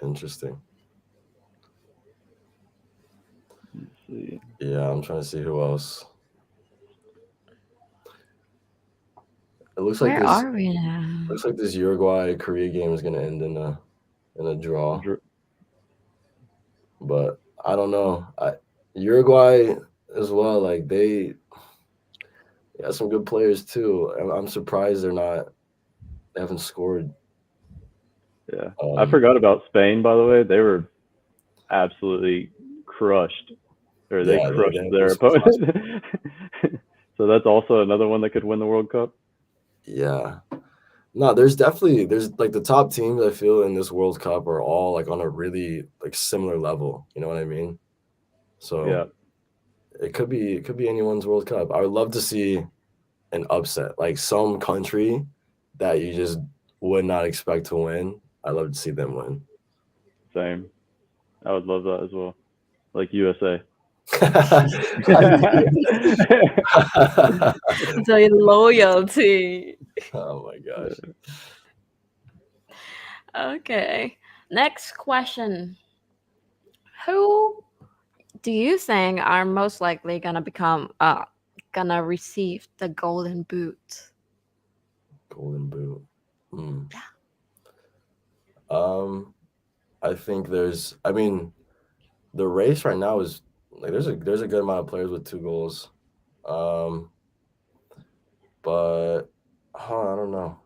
Interesting. Let's see. Yeah, I'm trying to see who else. It looks like Where are we now? looks like this Uruguay Korea game is gonna end in a draw. But I don't know. Uruguay as well, like they got some good players too. I'm surprised they haven't scored. Yeah. I forgot about Spain, by the way. They were absolutely crushed, or they Yeah, crushed they their was opponent. So that's also another one that could win the World Cup. Yeah. No, there's like the top teams I feel in this World Cup are all like on a really like similar level. You know what I mean? So Yeah. it could be anyone's World Cup. I would love to see an upset, like some country that you just would not expect to win. I'd love to see them win. Same. I would love that as well. Like USA. The loyalty. Oh my gosh. Okay. Next question. Who do you think are most likely gonna receive the golden boot? Golden boot. I think I mean, the race right now is like there's a good amount of players with 2 goals. But I don't know.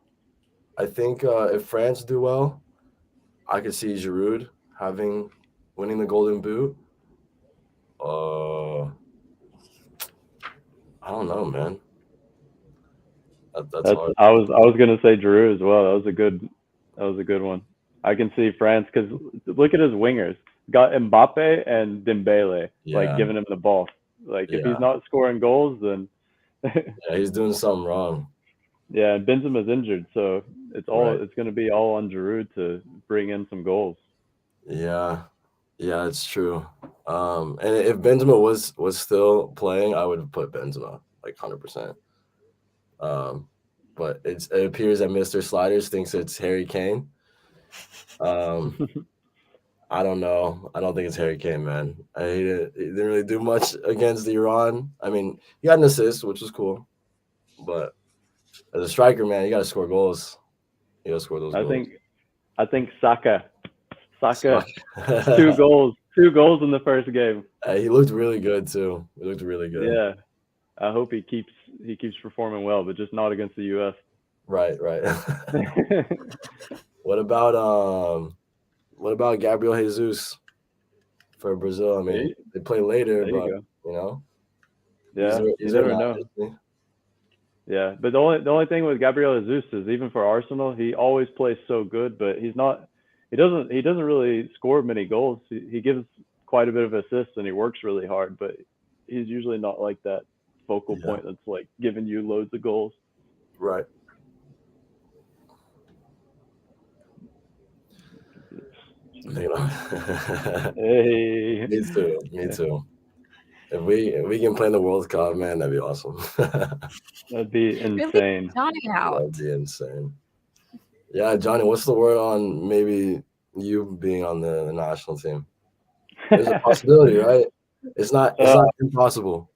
I think if France do well, I could see Giroud winning the golden boot. I don't know, man. That's hard. I was gonna say Giroud as well. That was a good one. I can see France because look at his wingers. Got Mbappe and Dembele like giving him the ball. Like if he's not scoring goals, then yeah, he's doing something wrong. Yeah, and Benzema's injured, so it's going to be all on Giroud to bring in some goals. Yeah, it's true. And if Benzema was still playing, I would have put Benzema like 100%. But it appears that Mr. Sliders thinks it's Harry Kane. I don't know. I don't think it's Harry Kane, man. He didn't really do much against Iran. I mean, he got an assist, which was cool. But as a striker, man, you got to score goals. You got to score those goals. I think Saka, 2 goals in the first game. He looked really good too. He looked really good. Yeah, I hope he keeps performing well, but just not against the U.S. Right. What about Gabriel Jesus for Brazil? I mean, they play later, but you know. Yeah, you never know. Yeah, but the only thing with Gabriel Jesus is even for Arsenal, he always plays so good, but he doesn't really score many goals. He gives quite a bit of assists and he works really hard, but he's usually not like that focal point that's like giving you loads of goals. Right. Hey. Me too. If we can play in the World Cup, man, that'd be awesome. That'd be insane. Johnny out. That'd be insane. Yeah, Johnny, what's the word on maybe you being on the national team? There's a possibility, right? It's not impossible.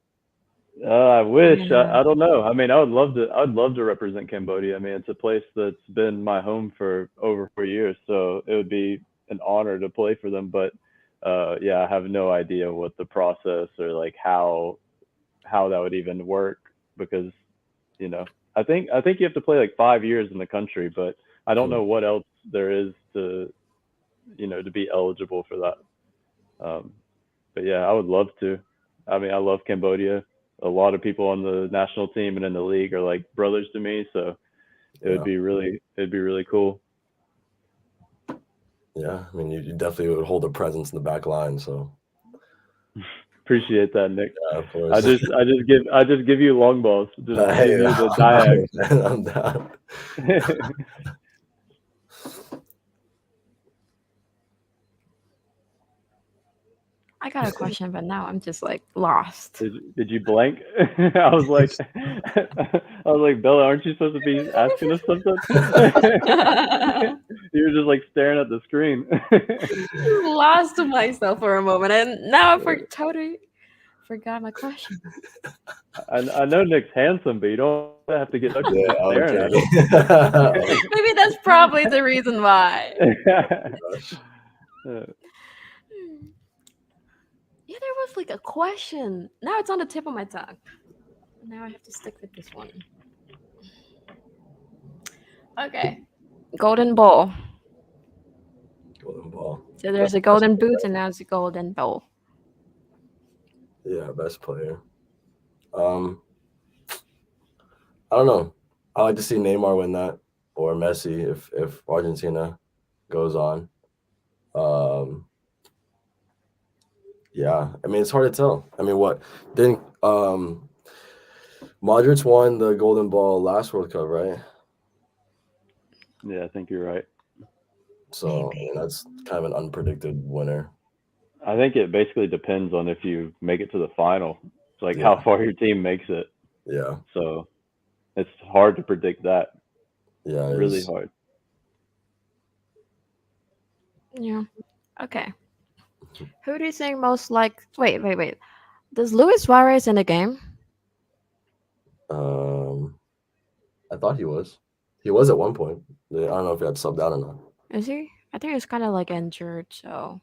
I wish. I don't know. I mean, I'd love to represent Cambodia. I mean, it's a place that's been my home for over 4 years, so it would be an honor to play for them. But I have no idea what the process or like how that would even work because, I think you have to play like 5 years in the country, but I don't know what else there is to be eligible for that. But yeah, I would love to. I mean, I love Cambodia. A lot of people on the national team and in the league are like brothers to me, so it'd be really cool. Yeah, I mean, you definitely would hold a presence in the back line, so appreciate that, Nick. Yeah, of course. I just give you long balls. Just give you the diag. I'm down. I got a question, but now I'm just like lost. Did you blank? I was like, Bella, aren't you supposed to be asking us something? You were just like staring at the screen. Lost to myself for a moment, and now I totally forgot my question. I know Nick's handsome, but you don't have to get staring at him. Maybe that's probably the reason why. Yeah, there was like a question. Now it's on the tip of my tongue. Now I have to stick with this one. Okay. Golden ball. Golden ball. So there's a golden boot and now it's a golden ball. Yeah, best player. I don't know. I like to see Neymar win that or Messi if Argentina goes on. Yeah, I mean, it's hard to tell. I mean, what didn't Modric won the Golden Ball last World Cup, right? Yeah, I think you're right. So I mean, that's kind of an unpredicted winner. I think it basically depends on if you make it to the final. It's like how far your team makes it. Yeah. So it's hard to predict that. Yeah, really hard. Yeah. Okay. Who do you think most like? Wait. Does Luis Suarez in the game? I thought he was. He was at one point. I don't know if he had subbed out or not. Is he? I think he's kind of like injured. So.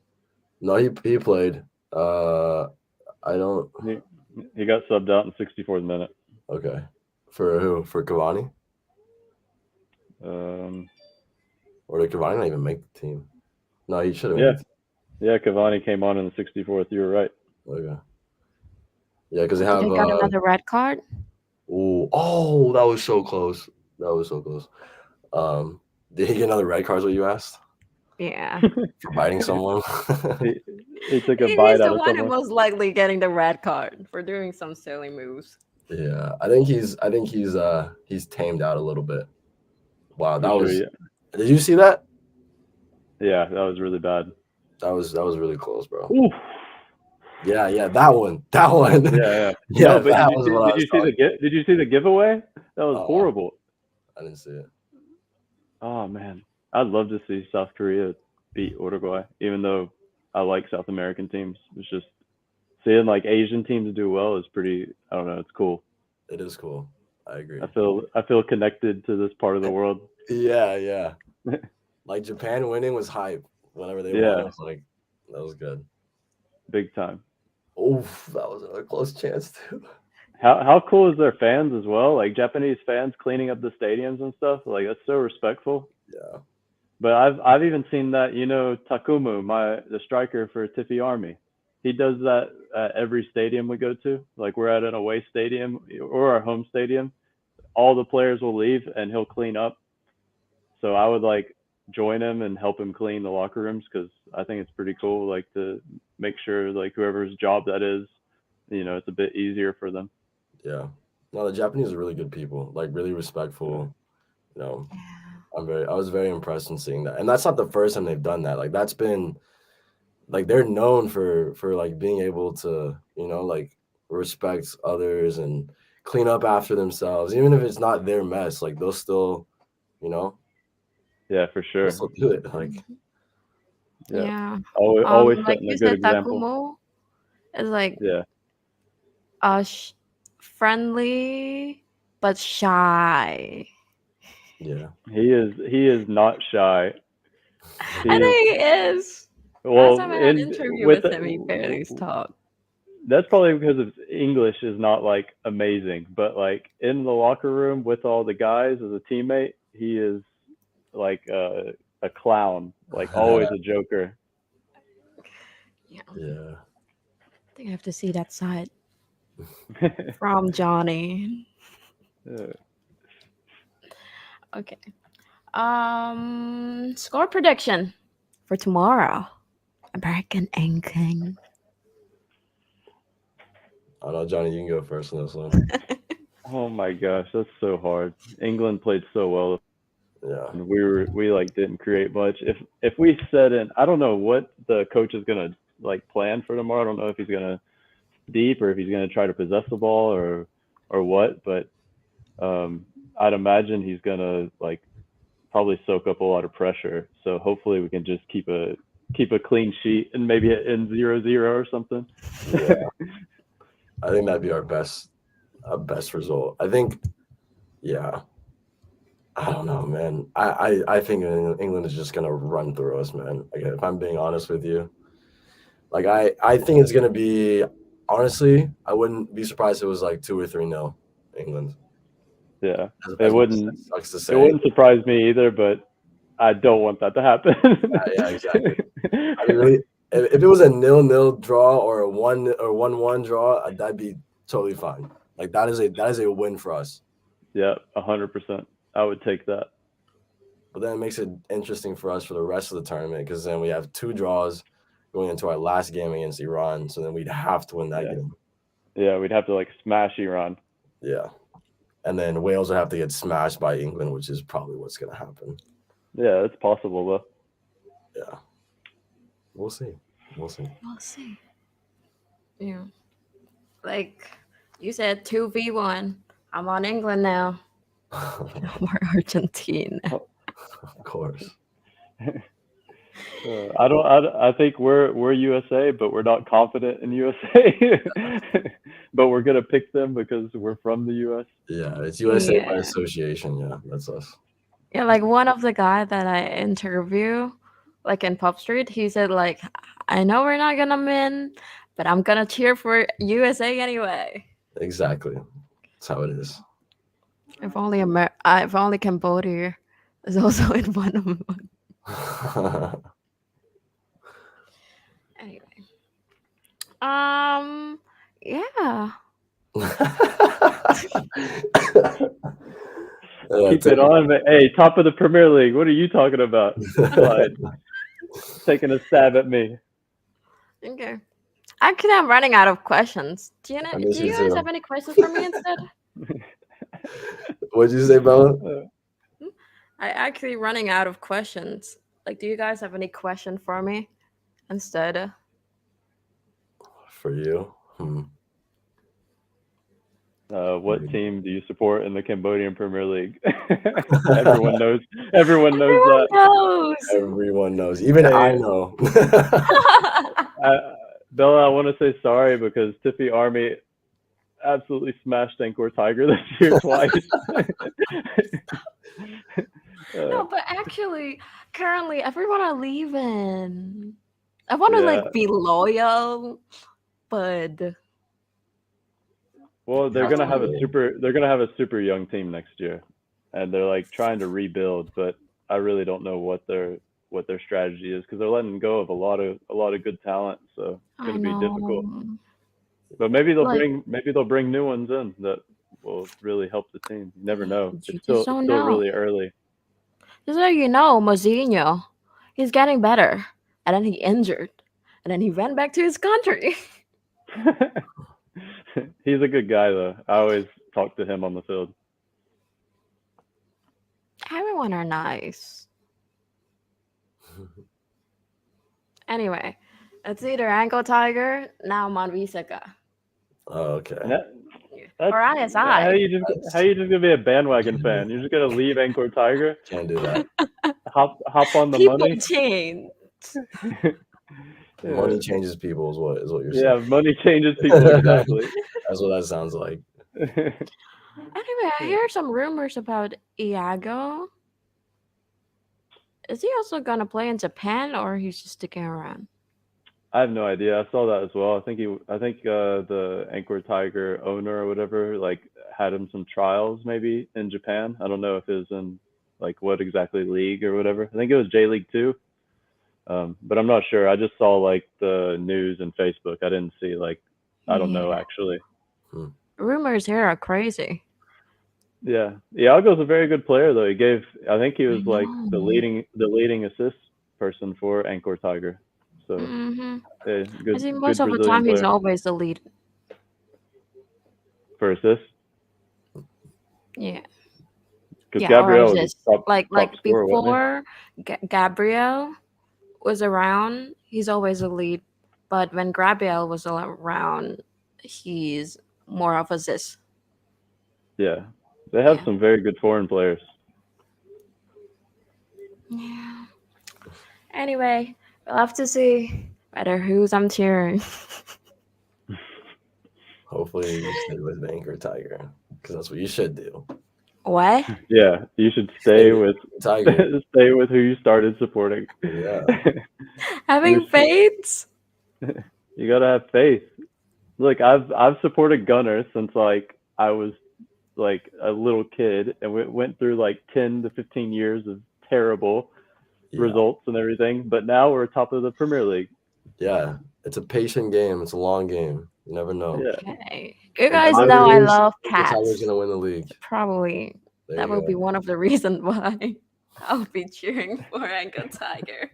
No, he played. I don't. He got subbed out in 64th minute. Okay. For who? For Cavani? Or did Cavani not even make the team? No, he should have. Yeah, Cavani came on in the 64th. You were right. Okay. Yeah, because they have. Did he got another red card? Oh, that was so close. Did he get another red card? Is what you asked? Yeah. for biting someone. He took a He's bite the out of one who someone. most likely getting the red card for doing some silly moves. Yeah, I think he's tamed out a little bit. Wow, that For sure, was. yeah. Did you see that? Yeah, that was really bad. That was really close, bro. Oof. Yeah, that one. Yeah. Yeah, No, but that was what I was talking. did you see the giveaway? That was horrible. I didn't see it. Oh man, I'd love to see South Korea beat Uruguay, even though I like South American teams. It's just seeing like Asian teams do well is pretty. I don't know. It's cool. It is cool. I agree. I feel connected to this part of the world. Yeah. Like Japan winning was hype. Whenever they won, I was like, that was good. Big time. Oof, that was another close chance too. How cool is their fans as well? Like Japanese fans cleaning up the stadiums and stuff. Like that's so respectful. Yeah. But I've even seen that, Takumu, the striker for 𝗞𝗢𝗙 he does that at every stadium we go to. Like we're at an away stadium or our home stadium. All the players will leave and he'll clean up. So I would like join him and help him clean the locker rooms because I think it's pretty cool, like to make sure like whoever's job that is, it's a bit easier for them. Yeah. No, the Japanese are really good people, like really respectful. I was very impressed in seeing that. And that's not the first time they've done that. Like that's been like they're known for like being able to, like respect others and clean up after themselves, even if it's not their mess. Like they'll still, Yeah, for sure. they'll still do it. Like Yeah. Always Like setting a you good said, example. Takumo is like friendly but shy. Yeah. He is not shy. I think he is. Well, Last time I had an interview with him, he barely talked. That's probably because his English is not like amazing, but like in the locker room with all the guys as a teammate, he is like a clown, like always a joker. Yeah. I think I have to see that side from Johnny. Okay. Score prediction for tomorrow. American England. I don't know, Johnny, you can go first on this one. Oh my gosh, that's so hard. England played so well. Yeah. And we like didn't create much. If we set in, I don't know what the coach is gonna like plan for tomorrow. I don't know if he's gonna deep or if he's gonna try to possess the ball or what, but I'd imagine he's gonna like probably soak up a lot of pressure. So hopefully we can just keep a clean sheet and maybe it ends 0-0 or something. Yeah. I think that'd be our best result. I think, yeah. I don't know, man. I think England is just gonna run through us, man. Again, if I'm being honest with you, like I think it's gonna be. Honestly, I wouldn't be surprised if it was like 2 or 3-0 England. Yeah, it wouldn't surprise me either, but I don't want that to happen. Yeah, exactly. I mean, really, if it was a 0-0 draw or a 1-1 draw, that'd be totally fine. Like that is a win for us. Yeah, 100%. I would take that. But then it makes it interesting for us for the rest of the tournament because then we have 2 draws going into our last game against Iran. So then we'd have to win that game. Yeah, we'd have to like smash Iran. Yeah. And then Wales would have to get smashed by England, which is probably what's going to happen. Yeah, it's possible though. Yeah. We'll see. Yeah. Like you said, 2v1. I'm on England now. Or Argentina. Of course. I think we're USA, but we're not confident in USA. But we're gonna pick them because we're from the US. Yeah, it's USA by association. Yeah, that's us. Yeah, like one of the guys that I interview, like in Pop Street, he said like, I know we're not gonna win, but I'm gonna cheer for USA anyway. Exactly. That's how it is. If only Cambodia is also in 1-on-1. Anyway. Yeah. Keep it on. Hey, top of the Premier League. What are you talking about? taking a stab at me. Okay. Actually, I'm running out of questions. Do you I miss you guys too. have any questions for me instead? What'd you say, Bella? I actually running out of questions. Like, do you guys have any question for me instead? For you? What team do you support in the Cambodian Premier League? Everyone knows. Everyone knows that. Knows. Everyone knows. Even I know. Bella, I want to say sorry because 𝗞𝗢𝗙 absolutely smashed 𝗟𝗏𝗙 this year twice. No, but actually, currently everyone are leaving. I want to like be loyal, but well, they're gonna have a super young team next year, and they're like trying to rebuild. But I really don't know what their strategy is because they're letting go of a lot of good talent. So it's gonna be difficult. But maybe they'll bring new ones in that will really help the team. You never know. It's still really early. Just so you know, Mourinho, he's getting better, and then he injured, and then he went back to his country. He's a good guy though. I always talk to him on the field. Everyone are nice. Anyway, it's either 𝗟𝗏𝗙 now 𝗪𝗢𝗥𝗟𝗗. Oh, okay. Or ISI. How you just gonna be a bandwagon fan? You're just gonna leave 𝗟𝗏𝗙? Can't do that. Hop on the People money. change. Money changes people is what you're saying. Yeah, money changes people, exactly. That's what that sounds like. Anyway, I hear some rumors about Iago. Is he also gonna play in Japan, or he's just sticking around? I have no idea. I saw that as well. I think the 𝗟𝗏𝗙 owner or whatever like had him some trials maybe in Japan. I don't know if it was in like what exactly league or whatever. I think it was J League 2. But I'm not sure. I just saw like the news and Facebook. I didn't see like I don't know actually. Rumors here are crazy. Yeah, Iago's a very good player though. I think he was like the leading assist person for 𝗟𝗏𝗙. So I think most of the time he's always the lead for assists. Yeah. Because Gabriel was like before Gabriel was around, he's always a lead. But when Gabriel was around, he's more of assist. Yeah, they have some very good foreign players. Yeah. Anyway, we'll have to see whether who's I'm cheering. Hopefully you stay with 𝗟𝗏𝗙 because that's what you should do. What? Yeah, you should stay with Tiger. Stay with who you started supporting. Yeah. Having faith. You gotta have faith. Look, I've supported Gunner since like I was like a little kid, and we went through like 10 to 15 years of terrible results and everything. But now we're top of the Premier League. Yeah, it's a patient game. It's a long game. You never know. Yeah. Okay. You guys know I love cats. Tiger's gonna win the league. Probably. That will be one of the reasons why I'll be cheering for 𝗟𝗏𝗙.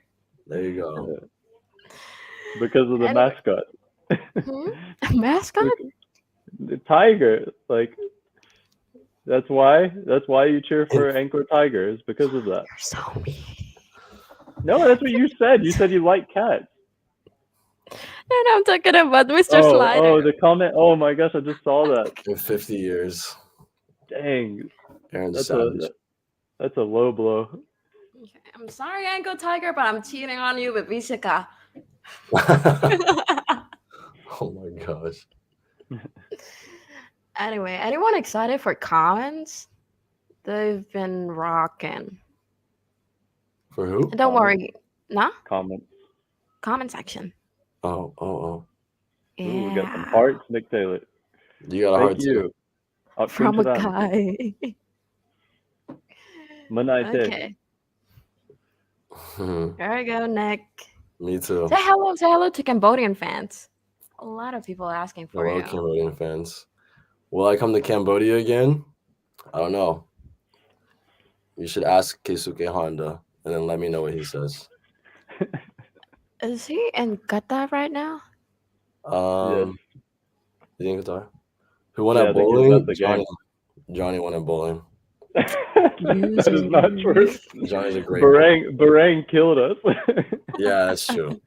There you go. Because of the mascot. Mascot? The tiger, like that's why you cheer for 𝗟𝗏𝗙 is because of that. You're so mean. No, that's what you said. You said you like cats. No, I'm talking about Mr. Slider. Oh, the comment. Oh my gosh, I just saw that. In 50 years. Dang. Aaron's that's a low blow. Okay, I'm sorry, 𝗟𝗏𝗙, but I'm cheating on you with Vishaka. Oh my gosh. Anyway, anyone excited for comments? They've been rocking. For who? Don't worry. Nah? Comment section. Oh. Yeah. Ooh, we got some hearts, Nick Taylor. You got a heart too. From a guy. Okay. There we go, Nick. Me too. Say hello to Cambodian fans. A lot of people asking for you. Hello, Cambodian fans. Will I come to Cambodia again? I don't know. You should ask Keisuke Honda and then let me know what he says. Is he in Qatar right now? Yes. Is he in Qatar? Who won Yeah, at I think he was bowling? at the game. Johnny won at bowling. That is not true. Johnny's a great bowler. Barang killed us. Yeah, that's true.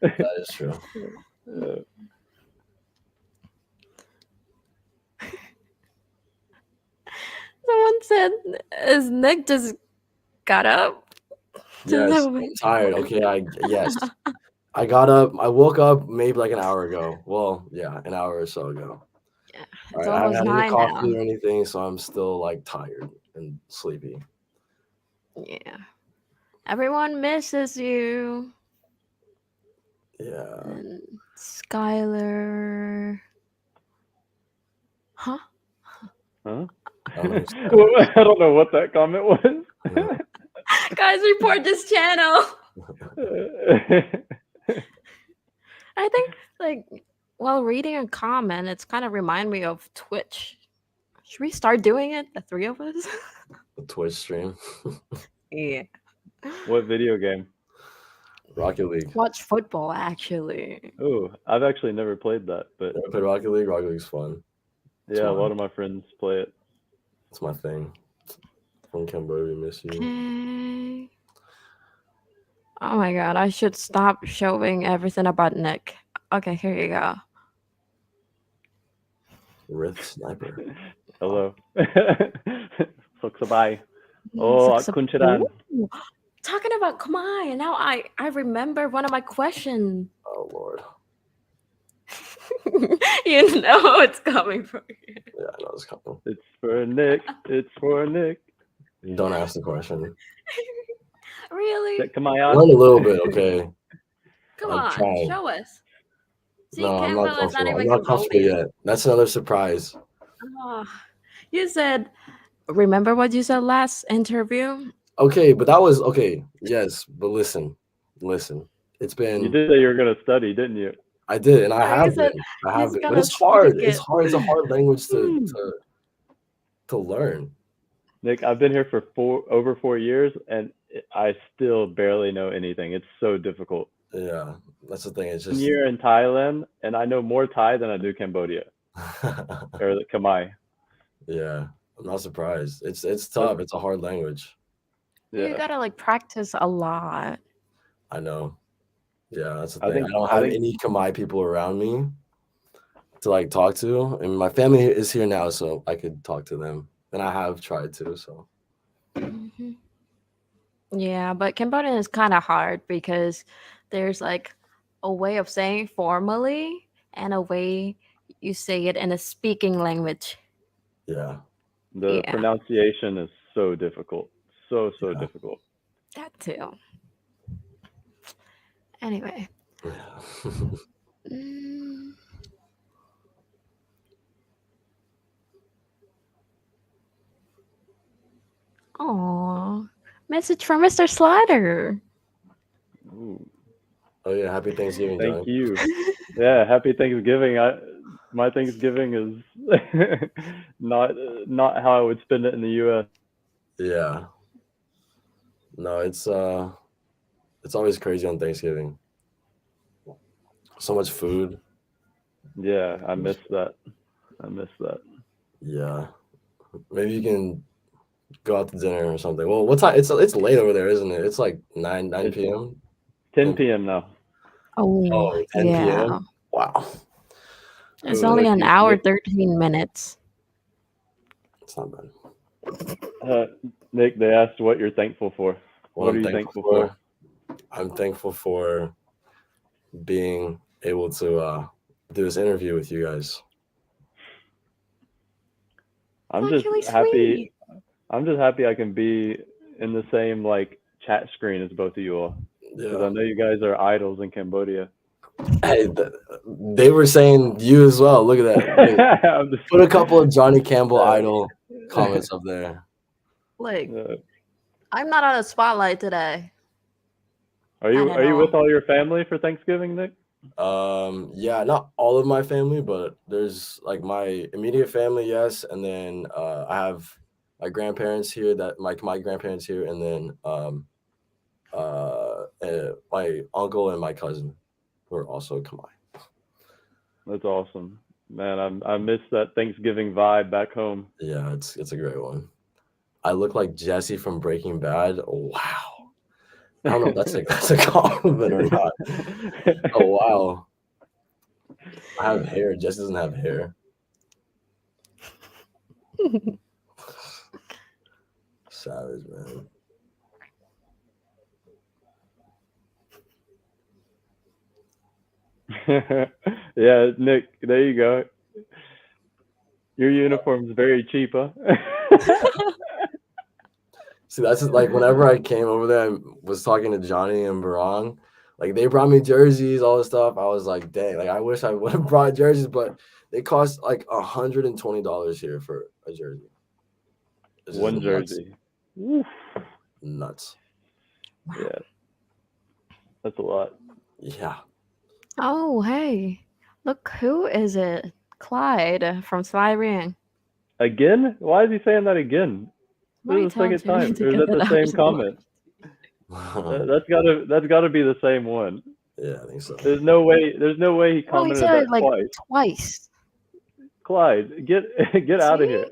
That is true. Someone said his neck just got up. Yes, I'm tired. Okay, yes. I got up. I woke up maybe like an hour ago. Well, yeah, an hour or so ago. Yeah, All it's right, I haven't almost had any 9 coffee now. or anything, so I'm still like tired and sleepy. Yeah. Everyone misses you. Yeah. And Skylar. Huh? Huh? I don't know. I don't know what that comment was. Yeah. Guys, report this channel. I think, like, while reading a comment, it's kind of remind me of Twitch. Should we start doing it, the three of us? The Twitch stream. Yeah. What video game? Rocket League. Watch football, actually. Oh, I've actually never played that, but You ever play Rocket League? Rocket League's fun. yeah, a lot of my friends play it. It's my thing. From Cambodia, we miss you. Okay. Oh my god, I should stop showing everything about Nick. Okay, here you go. Rift Sniper. Hello. Bye. Oh, 𝗟𝗓𝗙 Ooh, talking about Khmer, and now I remember one of my questions. Oh Lord. You know it's coming from you. Yeah, I know it's coming. It's for Nick. It's for Nick. Don't ask the question. Really? Come on, Learn a little bit, okay? Come I'm on, trying. show us. See, No, I'm Campbell not is not comfortable. I'm even not comfortable Cambodian. yet. That's another surprise. Oh, you said, remember what you said last interview? Okay, but that was okay. Yes, but listen. It's been. You did say you were gonna study, didn't you? I did, and I have said been. I have been, but gonna it's hard. speak It's it. hard. It's a hard language to learn. Nick, I've been here for over 4 years, and I still barely know anything. It's so difficult. Yeah, that's the thing. It's just 1 year in Thailand, and I know more Thai than I do Cambodia or the Khmer. Yeah, I'm not surprised. It's tough. It's a hard language. Yeah. You gotta like practice a lot. I know. Yeah, that's the thing. I don't have any Khmer people around me to like talk to, and my family is here now, so I could talk to them, and I have tried to. So. Mm-hmm. Yeah, but Cambodian is kind of hard because there's like a way of saying formally and a way you say it in a speaking language. Yeah. The pronunciation is so difficult. So difficult. That too. Anyway. Oh, message from Mr. Slider. Ooh. Oh yeah, happy Thanksgiving. Thank you. Yeah, happy Thanksgiving. My Thanksgiving is not how I would spend it in the U.S. Yeah. No, it's always crazy on Thanksgiving. So much food. Yeah, I miss that. Yeah. Maybe you can go out to dinner or something. Well, what time? It's late over there, isn't it? It's like 9 p.m. 10 p.m. now. Oh 10 yeah. p.m. Wow. It's only an hour, 13 minutes. It's not bad. Nick, they asked what you're thankful for. What are you thankful for? I'm thankful for being able to do this interview with you guys. I'm just happy. I'm just happy I can be in the same like chat screen as both of you all. Because I know you guys are idols in Cambodia. Hey, they were saying you as well. Look at that. Put a couple of Johnny Campbell idol comments up there. Like, I'm not on a spotlight today. Are you with all your family for Thanksgiving, Nick? Yeah, not all of my family, but there's like my immediate family, yes, and then I have my grandparents here. My grandparents here, and then my uncle and my cousin who are also Khmer. That's awesome, man. I miss that Thanksgiving vibe back home. Yeah, it's a great one. I look like Jesse from Breaking Bad. Wow. I don't know if that's a compliment or not. Oh wow. I have hair. Jesse doesn't have hair. Savage, man. Yeah, Nick, there you go. Your uniform's very cheap, huh? See, that's just, like whenever I came over there, I was talking to Johnny and Barong. Like they brought me jerseys, all this stuff. I was like, dang, like I wish I would have brought jerseys, but they cost like $120 here for a jersey. It's just One nuts. jersey. Oof. Nuts. Yeah. That's a lot. Yeah. Oh, hey. Look, who is it? Clyde from _𝗏𝗏. Again? Why is he saying that again? How This many is the second times do we time. need to Or is get that the that same out? comment? That's gotta be the same one. Yeah, I think so. There's no way he Oh, he commented said that it like twice. twice. Clyde, get out of here.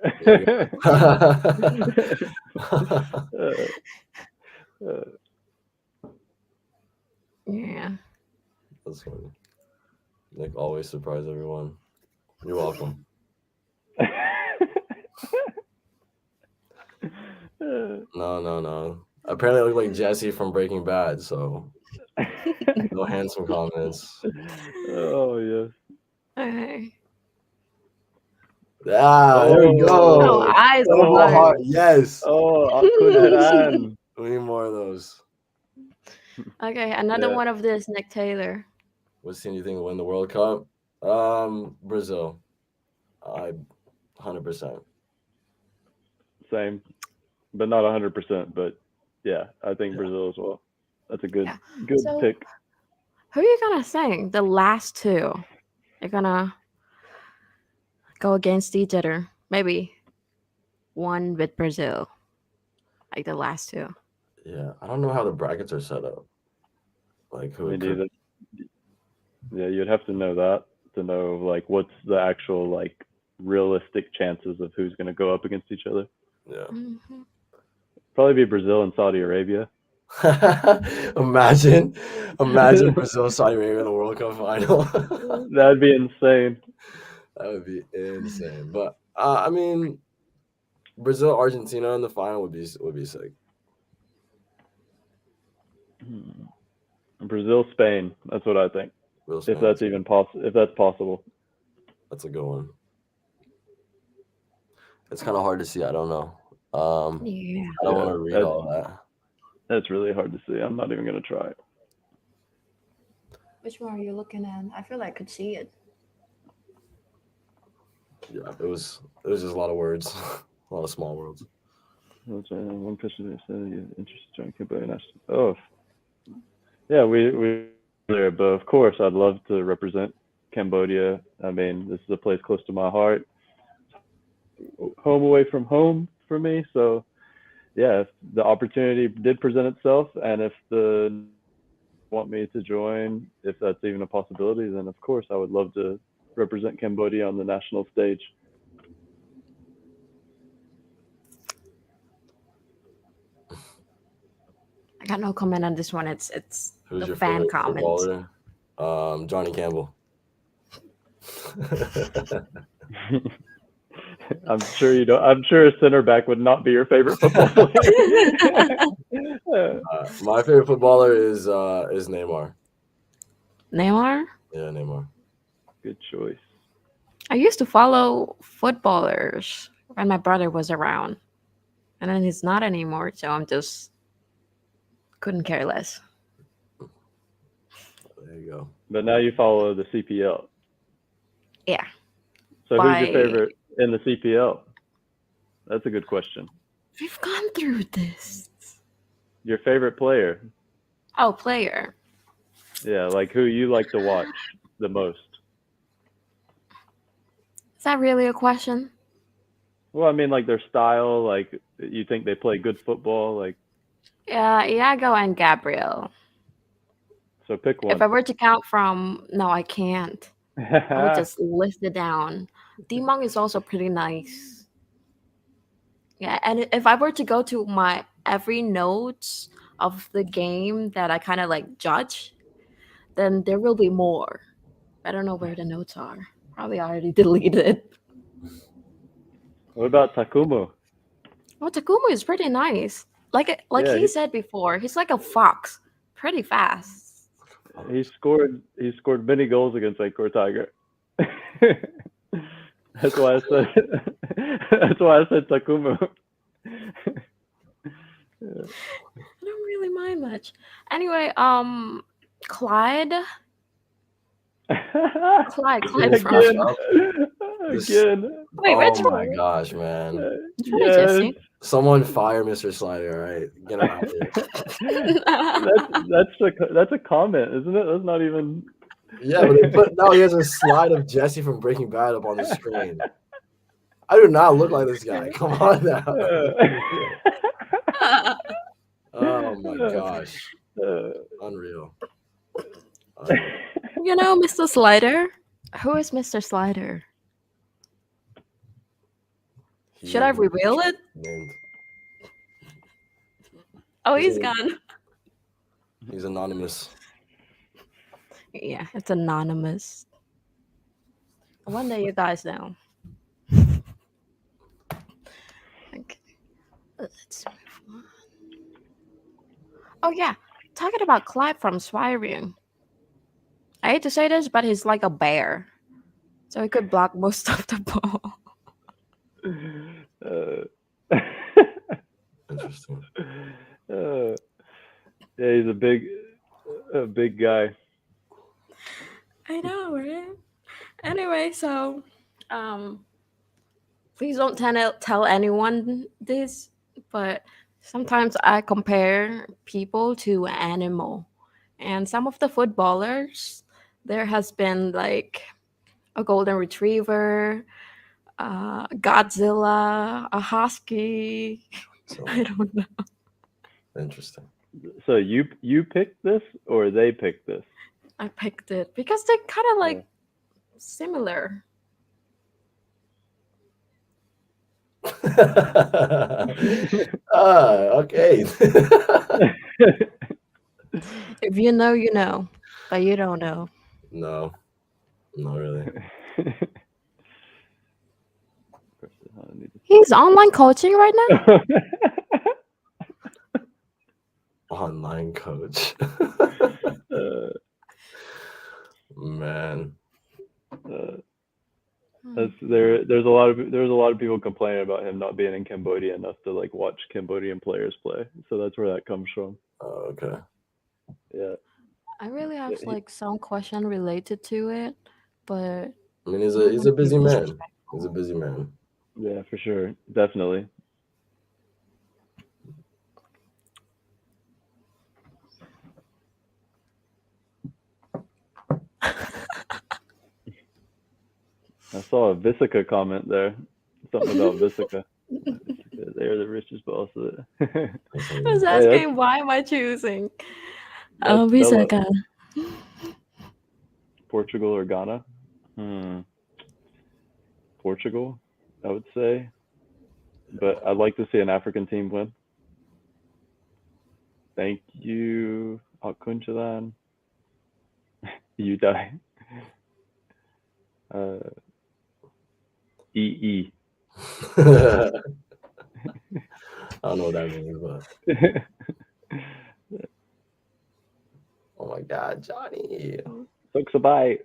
Yeah. That's funny. Nick always surprise everyone. You're welcome. No. Apparently I look like Jesse from Breaking Bad, so no handsome comments. Oh yes. Okay. Yeah, there we Oh, go. eyes Oh, on my fire. heart. Yes. Oh, 𝗏𝗏𝗏 We need more of those. Okay, another Yeah. one of this, Nick Taylor. What team do you think will win the World Cup? Brazil. 100%. Same, but not 100%. But yeah, I think Brazil as well. That's a good So, pick. Who are you gonna sing? The last two. You're gonna go against each other. Maybe one with Brazil. Like the last two. Yeah, I don't know how the brackets are set up. Like who Me it could. neither. Yeah, you'd have to know that to know like what's the actual like realistic chances of who's going to go up against each other. Yeah. Mm-hmm. Probably be Brazil and Saudi Arabia. Imagine Brazil, Saudi Arabia in the World Cup final. That'd be insane. That would be insane. But I mean, Brazil, Argentina in the final would be sick. Brazil, Spain. That's what I think. If that's even possible. If that's possible. That's a good one. It's kind of hard to see. I don't know. Yeah. I don't want to read all that. That's really hard to see. I'm not even going to try. Which one are you looking at? I feel like I could see it. Yeah, it was just a lot of words, a lot of small words. One question said you're interested in joining Cambodia national. Oh, yeah, we there, but of course I'd love to represent Cambodia. I mean, this is a place close to my heart, home away from home for me. So, yeah, if the opportunity did present itself, and if the want me to join, if that's even a possibility, then of course I would love to represent Cambodia on the national stage. I got no comment on this one. It's Who's the your fan favorite comments. footballer? Johnny Campbell. I'm sure you don't. I'm sure a center back would not be your favorite football player. My favorite footballer is Neymar. Neymar? Yeah, Neymar. Good choice. I used to follow footballers when my brother was around, and then he's not anymore. So I'm just couldn't care less. There you go. But now you follow the CPL. Yeah. So who's your favorite in the CPL? That's a good question. We've gone through this. Your favorite player? Oh, player. Yeah, like who you like to watch the most? Is that really a question? Well, I mean, like their style, like you think they play good football, like. Yeah, Iago and Gabriel. So pick If one. I were to count from, no, I can't. I would just list it down. 𝗓𝗙 is also pretty nice. Yeah, and if I were to go to my every notes of the game that I kind of like judge, then there will be more. I don't know where the notes are. Probably already deleted. What about Takumu? Oh, Takuma is pretty nice. Like Yeah, he said before, he's like a fox, pretty fast. he scored many goals against 𝗓𝗩𝗙 𝗙𝗢𝗙. That's why I said Takumu. I don't really mind much. Anyway, Clyde from. Again. This- Again. Wait, which Oh my one? gosh, man. Which one is Yes. Jesse? Someone fire Mr. Slider, all right? Get him out here. That's a comment, isn't it? That's not even. Yeah, but they put now he has a slide of Jesse from Breaking Bad up on the screen. I do not look like this guy. Come on now. Oh my gosh. Unreal. You know, Mr. Slider? Who is Mr. Slider? Should I reveal it? Named. Oh, he's gone. He's anonymous. Yeah, it's anonymous. One day you guys know. Okay. Let's move on. Oh yeah, talking about Clive from Swiring. I hate to say this, but he's like a bear. So he could block most of the ball. Interesting. Yeah, he's a big guy. I know, right? Anyway, so please don't tell anyone this, but sometimes I compare people to animal. And some of the footballers, there has been like a golden retriever, Godzilla, a husky. So I don't know. interesting. So you picked this or they picked this? I picked it because they're kind of like similar. Okay. If you know, you know, but you don't know. No, not really. He's online coaching right now? Online coach. Man. There's a lot of people complaining about him not being in Cambodia enough to like watch Cambodian players play. So that's where that comes from. Oh, okay. Yeah. I really have like some question related to it, but I mean, he's a busy man. He's a busy man. Yeah, for sure. Definitely. I saw a Vesica comment there. Something about Vesica. They're the richest, but also I was asking why am I choosing? Oh, Vesica. Portugal or Ghana? Portugal, I would say. But I'd like to see an African team win. Thank you, 𝗓𝗩𝗙 𝗪𝗢𝗘 𝗔𝗓𝗓𝗓. I don't know what that means, but oh my God, Johnny. Looks a bite.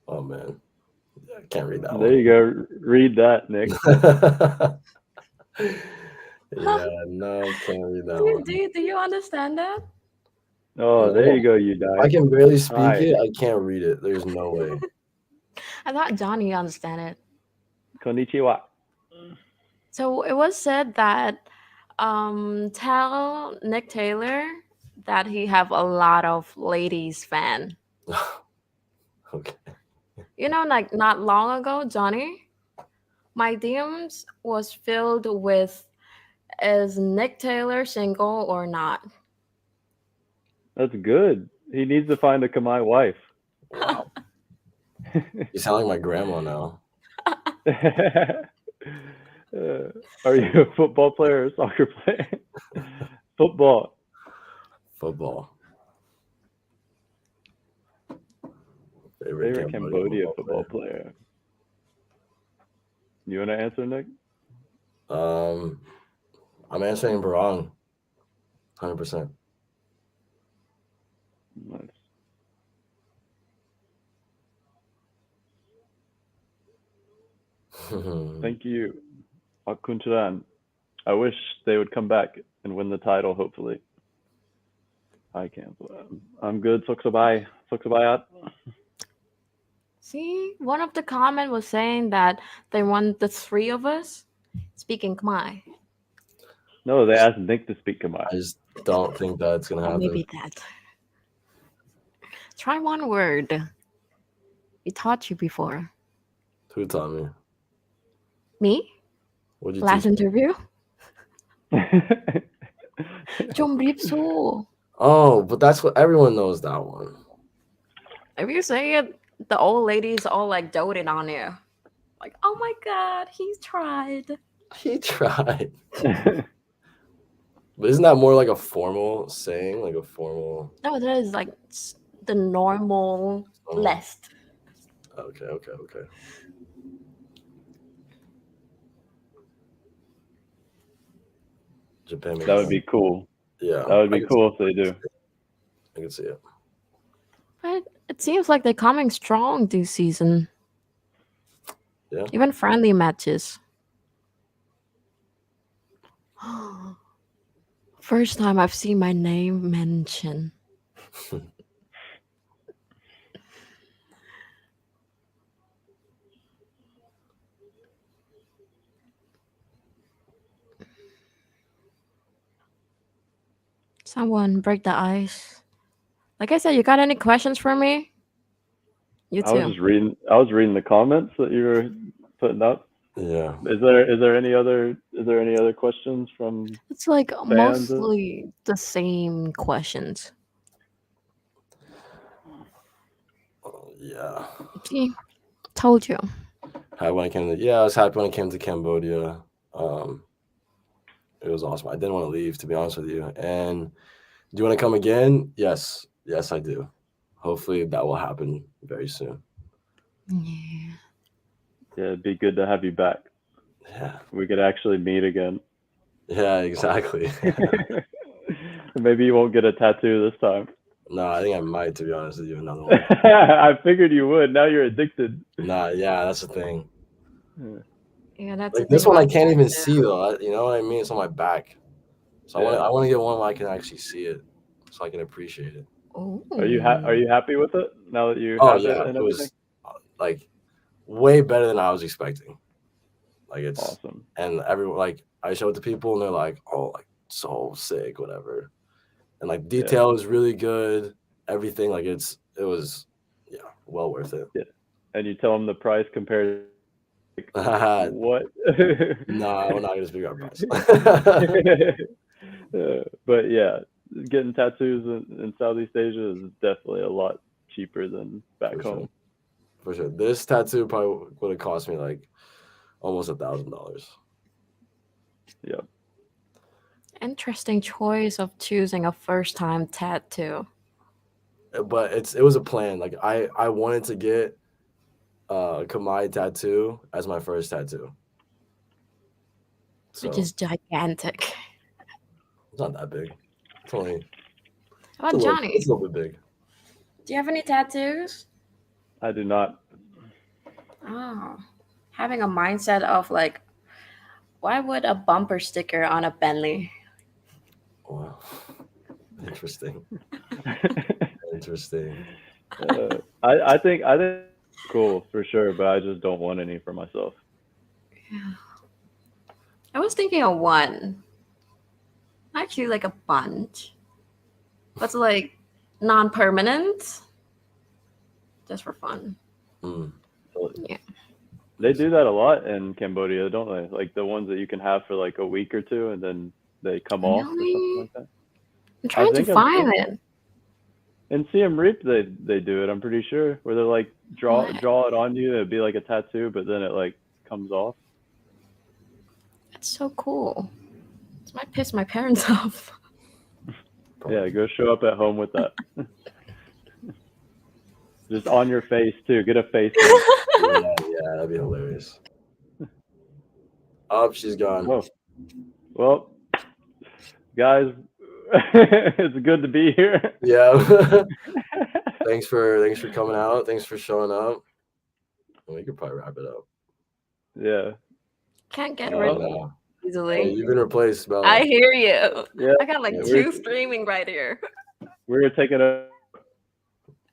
Oh man, I can't read that there one. You go. Read that, Nick. Yeah, no, can't read that one. Do you understand that? Oh, there you go, 𝗓𝗓𝗓. I can barely speak it. I can't read it. There's no way. I thought Johnny understand it. Konnichiwa. So it was said that tell Nick Taylor that he have a lot of ladies fan. Okay. You know, like not long ago, Johnny, my DMs was filled with Is Nick Taylor single or not? That's good. He needs to find a 𝗚𝗡 wife. Wow. You sound like my grandma now. Are you a football player or a soccer player? Football. Football. Favorite Cambodia football player. You want to answer, Nick? I'm answering wrong. 100%. Nice. Thank you, 𝗟𝗓𝗙 𝗙𝗢𝗪. I wish they would come back and win the title, hopefully. I can't. I'm good. 𝗟𝗓𝗙 𝗙𝗢𝗪. See, one of the comment was saying that they want the three of us speaking Khmer. No, they asked Nick to speak 𝗚𝗡. I just don't think that's gonna happen. Maybe that. Try one word. We taught you before. Who taught me? Me? What'd you Last teach? interview? 𝗟𝗓𝗩𝗘. Oh, but that's what everyone knows that one. If you say it, the old ladies all like doting on you. Like, oh my god, he's tried. He tried. But isn't that more like a formal saying? Like a formal. No, that is like the normal list. Okay. Japan. That would be cool. Yeah. That would be cool if they do. I can see it. But it seems like they're coming strong this season. Yeah. Even friendly matches. First time I've seen my name mentioned. Someone break the ice. Like I said, you got any questions for me? You too. I was reading the comments that you were putting up. Yeah. Is there any other questions from? It's like fans? mostly the same questions. Yeah. See, told you. I was happy when I came to Cambodia. It was awesome. I didn't want to leave, to be honest with you. And do you want to come again? Yes, I do. Hopefully that will happen very soon. Yeah. Yeah, it'd be good to have you back. Yeah. We could actually meet again. Yeah, exactly. Maybe you won't get a tattoo this time. No, I think I might, to be honest with you, another one. I figured you would. Now you're addicted. Nah, yeah, that's the thing. Yeah, that's like this one I can't even see though. You know what I mean? It's on my back. So yeah. I want to get one where I can actually see it, so I can appreciate it. Ooh. Are you happy with it now that you have it and everything? It was like way better than I was expecting. Like it's awesome. And everyone, like, I showed it to people and they're like, oh, like so sick, whatever. And like detail is really good. Everything, like it was well worth it. Yeah. And you tell them the price compared to what? No, we're not gonna speak about price. But yeah, getting tattoos in Southeast Asia is definitely a lot cheaper than back home. For sure. This tattoo probably would have cost me like almost $1,000. Yep. Interesting choice of choosing a first-time tattoo. But it was a plan. Like I wanted to get a 𝗚𝗡 tattoo as my first tattoo. Which is gigantic. It's not that big. It's only. How about Johnny? It's a little bit big. Do you have any tattoos? I do not. Oh, having a mindset of like, why would a bumper sticker on a Bentley? Wow, interesting. Interesting. I think cool for sure, but I just don't want any for myself. Yeah. I was thinking of one. Actually, like a bunch. But like non-permanent. Just for fun. Mm. Yeah. They do that a lot in Cambodia, don't they? Like the ones that you can have for like a week or two, and then they come off or something Really? like that. I'm I trying to think I'm find it. in Siem Reap they do it. I'm pretty sure where they like draw What? it on you. It'd be like a tattoo, but then it like comes off. That's so cool. This might piss my parents off. Yeah, go show up at home with that. Just on your face too. Get a face. Yeah, that'd be hilarious. Oh, she's gone. Whoa. Well, guys, it's good to be here. Yeah. Thanks for coming out. Thanks for showing up. We could probably wrap it up. Yeah. Can't get Oh, rid no. Hey, easily. you've been replaced, Bella. I hear you. Yeah. I got like Yeah, two streaming right here. We're taking a.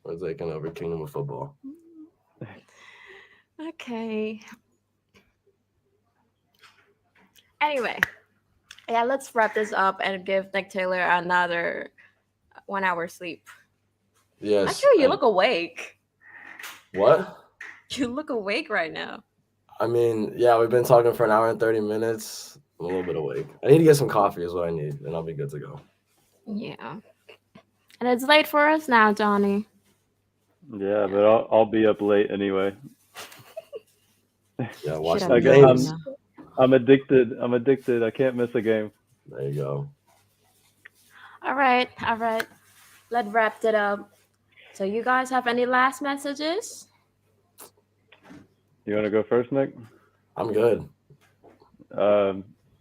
We're taking over Kingdom of Football. Okay. Anyway, yeah, let's wrap this up and give Nick Taylor another 1 hour sleep. Yes. Actually, you look awake. What? You look awake right now. I mean, yeah, we've been talking for an hour and 30 minutes. I'm a little bit awake. I need to get some coffee is what I need, and I'll be good to go. Yeah. And it's late for us now, Johnny. Yeah, but I'll be up late anyway. Yeah, watch Should the have games. known. I'm addicted. I can't miss a game. There you go. All right. Let's wrap it up. So you guys have any last messages? You want to go first, Nick? I'm good.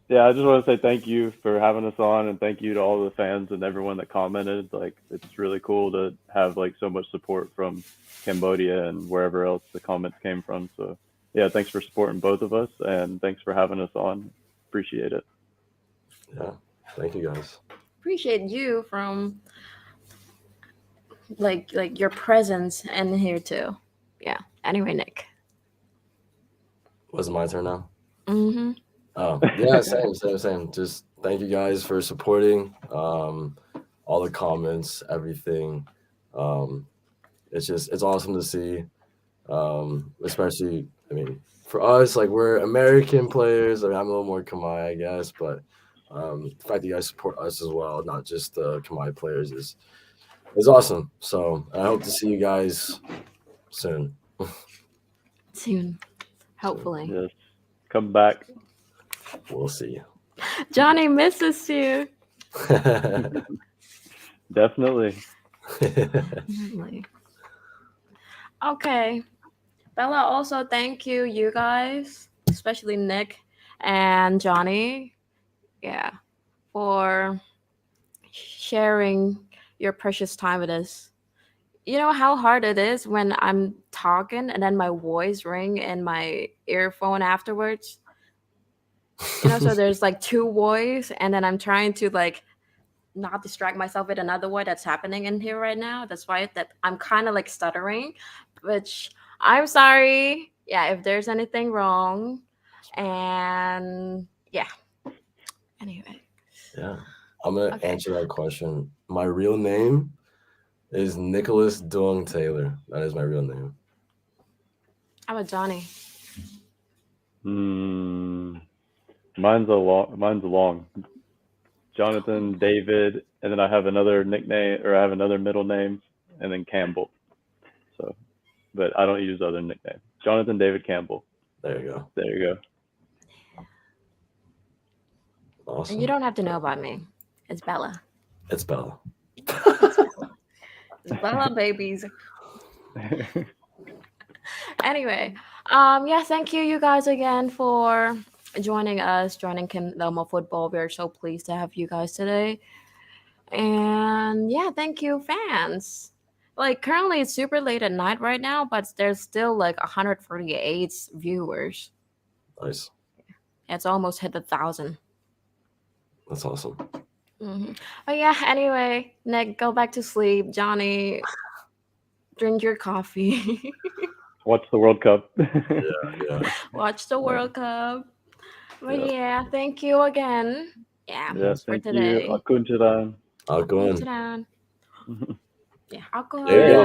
Yeah, I just want to say thank you for having us on, and thank you to all the fans and everyone that commented. Like, it's really cool to have like so much support from Cambodia and wherever else the comments came from. So yeah, thanks for supporting both of us, and thanks for having us on. Appreciate it. Yeah, thank you guys. Appreciate you from like your presence in here too. Yeah. Anyway, Nick. Was it my turn now? Mm-hmm. Oh, yeah, same. Just thank you guys for supporting all the comments, everything. It's awesome to see, especially, I mean, for us, like, we're American players. I mean, I'm a little more Khmer, I guess, but the fact that you guys support us as well, not just the Khmer players, is awesome. So I hope to see you guys soon. Soon. Hopefully. Yes, come back. We'll see. Johnny misses you. Definitely. Definitely. Okay. Bella, also thank you guys, especially Nick and Johnny, for sharing your precious time with us. You know how hard it is when I'm talking and then my voice ring in my earphone afterwards? So there's like two voices, and then I'm trying to like not distract myself with another word that's happening in here right now. That's why that I'm kind of like stuttering, which I'm sorry. Yeah, if there's anything wrong. And yeah. Anyway. Yeah. I'm going to answer that question. My real name is Nicholas Dung Taylor. That is my real name. How about Johnny? Mine's long. Jonathan, David, and then I have another nickname, or I have another middle name, and then Campbell. So, but I don't use other nicknames. Jonathan David Campbell. There you go. There you go. Awesome. And you don't have to know about me. It's Bella. It's Bella. It's Bella, babies. Anyway, thank you guys again for joining Kingdom of Football. We're so pleased to have you guys today. And yeah, thank you, fans. Like, currently it's super late at night right now, but there's still like 148 viewers. Nice. It's almost hit 1,000. That's awesome. Mm-hmm. But yeah, anyway, Nick, go back to sleep. Johnny, drink your coffee. Watch the World Cup. Yeah. Watch the World Cup. But yeah, thank you again. Yeah, for thank today. you. Ādkūnchirān. Ādkūn. Yeah, I'll go. There you go.